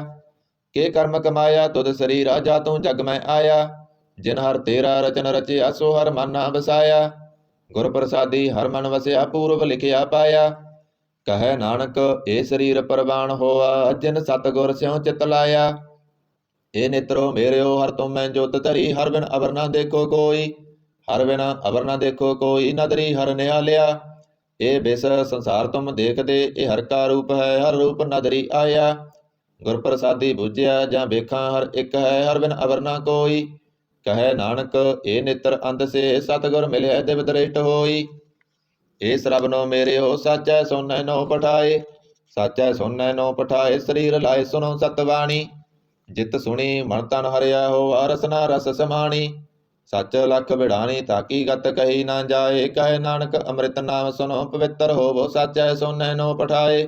ਕੇ ਕਰਮ ਕਮਾਇਆ ਤੁਧ ਸਰੀਰਾ, ਜਾ ਤੂੰ ਜਗ ਮੈਂ ਆਇਆ। ਜਿਨ ਹਰ ਤੇਰਾ ਰਚਨ ਰਚਿਆ, ਸੋ ਹਰ ਮਨ ਨਾ ਵਸਾਇਆ। ਗੁਰ ਪ੍ਰਸਾਦੀ ਹਰ ਮਨ ਵਸਿਆ, ਪੂਰਬ ਲਿਖਿਆ ਪਾਇਆ। ਕਹੈ ਨਾਨਕ ਏ ਸਰੀਰ ਪ੍ਰਵਾਨ ਹੋਆ, ਜਿਨ ਸਤਿਗੁਰ ਸਿਉ ਚਿਤ ਲਾਇਆ। ਏ ਨੇਤਰੋ ਮੇਰਿਓ ਹਰ ਤੁਮੈ ਜੋਤ ਧਰੀ, ਹਰ ਬਿਨ ਅਵਰ ਨਾ ਦੇਖੋ ਕੋਈ। ਹਰ ਬਿਨ ਅਵਰ ਨਾ ਦੇਖੋ ਕੋਈ, ਨਦਰੀ ਹਰ ਨਿਹਾਲਿਆ। ਏ ਬਿਸ ਸੰਸਾਰ ਤੁਮ ਦੇਖਦੇ, ਇਹ ਹਰ ਕਾ ਰੂਪ ਹੈ, ਹਰ ਰੂਪ ਨਦਰੀ ਆਇਆ। ਗੁਰ ਪ੍ਰਸਾਦੀ ਬੁਝਿਆ ਜਾਂ ਵੇਖਾਂ, ਹਰ ਇੱਕ ਹੈ, ਹਰ ਬਿਨ ਅਵਰ ਨਾ ਕੋਈ। ਕਹੈ ਨਾਨਕ ਏ ਨੇਤਰ ਅੰਧ ਸੇ, ਸਤਿਗੁਰ ਮਿਲਿਆ ਦਿਵ ਦ੍ਰਿਸ਼ਟ ਹੋਈ। ਏ ਸਰਬਨੋ ਮੇਰਿਓ ਸਾਚੈ ਸੋਨੈ ਨੋ ਪਠਾਏ। ਸਾਚੈ ਸੋਨੈ ਨੋ ਪਠਾਏ, ਸਰੀਰ ਲਾਏ ਸੁਨੋ ਸਤਵਾਣੀ। ਜਿਤ ਸੁਣੀ ਮਨ ਤਨ ਹਰਿਆ ਹੋਆ, ਰਸਨਾ ਰਸ ਸਮਾਣੀ। ਸੱਚ ਲਖ ਬਿੜਾਣੀ, ਤਾਕੀ ਗਤ ਕਹੀ ਨਾ ਜਾਏ। ਕਹੈ ਨਾਨਕ ਅੰਮ੍ਰਿਤ ਨਾਮ ਸੁਨੋ, ਪਵਿੱਤਰ ਹੋਵੋ ਸਾਚੈ ਸੋਨੈ ਨੋ ਪਠਾਏ।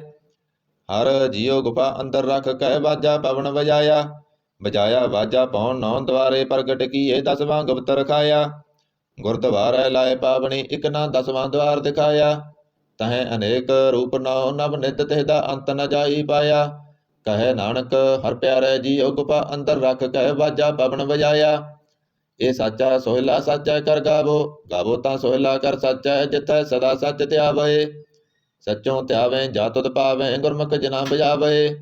ਹਰ ਜੀਉ ਗੁਫਾ ਅੰਦਰ ਰਖ, ਕਹਿ ਬਾਜਾ ਪਵਨ ਵਜਾਇਆ। ਵਜਾਇਆ ਬਾਜਾ ਪਉਣ ਨੌ ਦੁਆਰੇ, ਪ੍ਰਗਟ ਕੀਏ ਦਸਵਾਂ ਗੁਪਤ ਰਖਾਇਆ। ਗੁਰਦੁਆਰੈ ਲਾਏ ਪਾਵਣੀ, ਇਕ ਨਾ ਦਸਵਾਂ ਦੁਆਰ ਦਿਖਾਇਆ। ਤਹੈ ਅਨੇਕ ਰੂਪ ਨੌ, ਨਵ ਨਿਤ ਤਿਹ ਦਾ ਅੰਤ ਨ ਜਾਈ ਪਾਇਆ। ਕਹੈ ਨਾਨਕ ਹਰ ਪਿਆਰੇ ਜੀਉ, ਗੁਫਾ ਅੰਦਰ ਰਖ, ਕਹਿ ਬਾਜਾ ਪਵਨ ਵਜਾਇਆ। ਇਹ ਸਾਚਾ ਸੋਹਿਲਾ ਸਾਚਾ ਕਰ ਗਾਵੋ, ਗਾਵੋ ਤਾਂ ਸੋਹਿਲਾ ਕਰ ਸਾਚਾ। ਜਿਥੈ ਸਦਾ ਸੱਚ ਧਿਆਵੇ, ਸੱਚੋਂ ਧਿਆਵੇਂ ਜਾ ਤੁਧ ਪਾਵੇਂ। ਗੁਰਮੁਖ ਜਿਨਾ ਬਜਾਵੇ,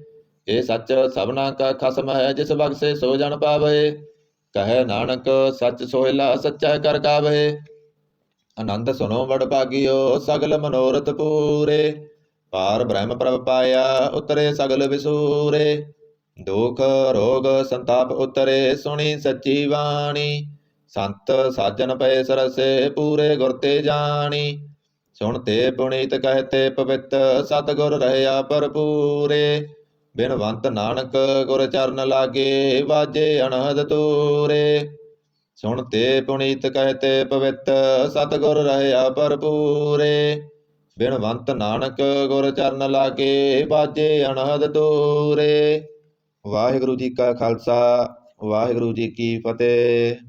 ਇਹ ਸੱਚ ਸਭਨਾ ਕਾ ਖਸਮ ਹੈ, ਜਿਸ ਬਖਸ਼ੇ ਸੋ ਜਨ ਪਾਵੇ। ਕਹੈ ਨਾਨਕ ਸੱਚ ਸੋਹਿਲਾ ਸੱਚਾ ਕਰ ਗਾਵੇ। ਆਨੰਦ ਸੁਨੋ ਵਡ ਭਾਗਿਓ, ਸਗਲ ਮਨੋਰਥ ਪੂਰੇ। ਪਾਰ ਬ੍ਰਹਮ ਪ੍ਰਭ ਪਾਇਆ, ਉਤਰੇ ਸਗਲ ਵਿਸੂਰੇ। ਦੁਖ ਰੋਗ ਸੰਤਾਪ ਉਤਰੇ, ਸੁਣੀ ਸੱਚੀ ਬਾਣੀ। ਸੰਤ ਸਾਜਨ ਪਏ ਸਰਸੇ, ਪੂਰੇ ਗੁਰ ਤੇ ਜਾਣੀ। ਸੁਣ ਤੇ ਪੁਨੀਤ ਕਹਤੇ ਪਵਿੱਤ, ਸਤਿਗੁਰ ਰਹਿਆ ਭਰਪੂਰੇ। ਬਿਨਵੰਤ ਨਾਨਕ ਗੁਰ ਚਰਨ ਲਾਗੇ, ਵਾਜੇ ਅਨਹਦ ਤੂਰੇ। ਸੁਣ ਤੇ ਪੁਨੀਤ ਕਹਤੇ ਪਵਿੱਤ, ਸਤਿਗੁਰ ਰਹਿਆ ਭਰਪੂਰੇ। ਬਿਨਵੰਤ ਨਾਨਕ ਗੁਰ ਚਰਨ ਲਾਗੇ, ਵਾਜੇ ਅਨਹਦ ਤੂਰੇ। ਵਾਹਿਗੁਰੂ ਜੀ ਕਾ ਖਾਲਸਾ, ਵਾਹਿਗੁਰੂ ਜੀ ਕੀ ਫਤਿਹ।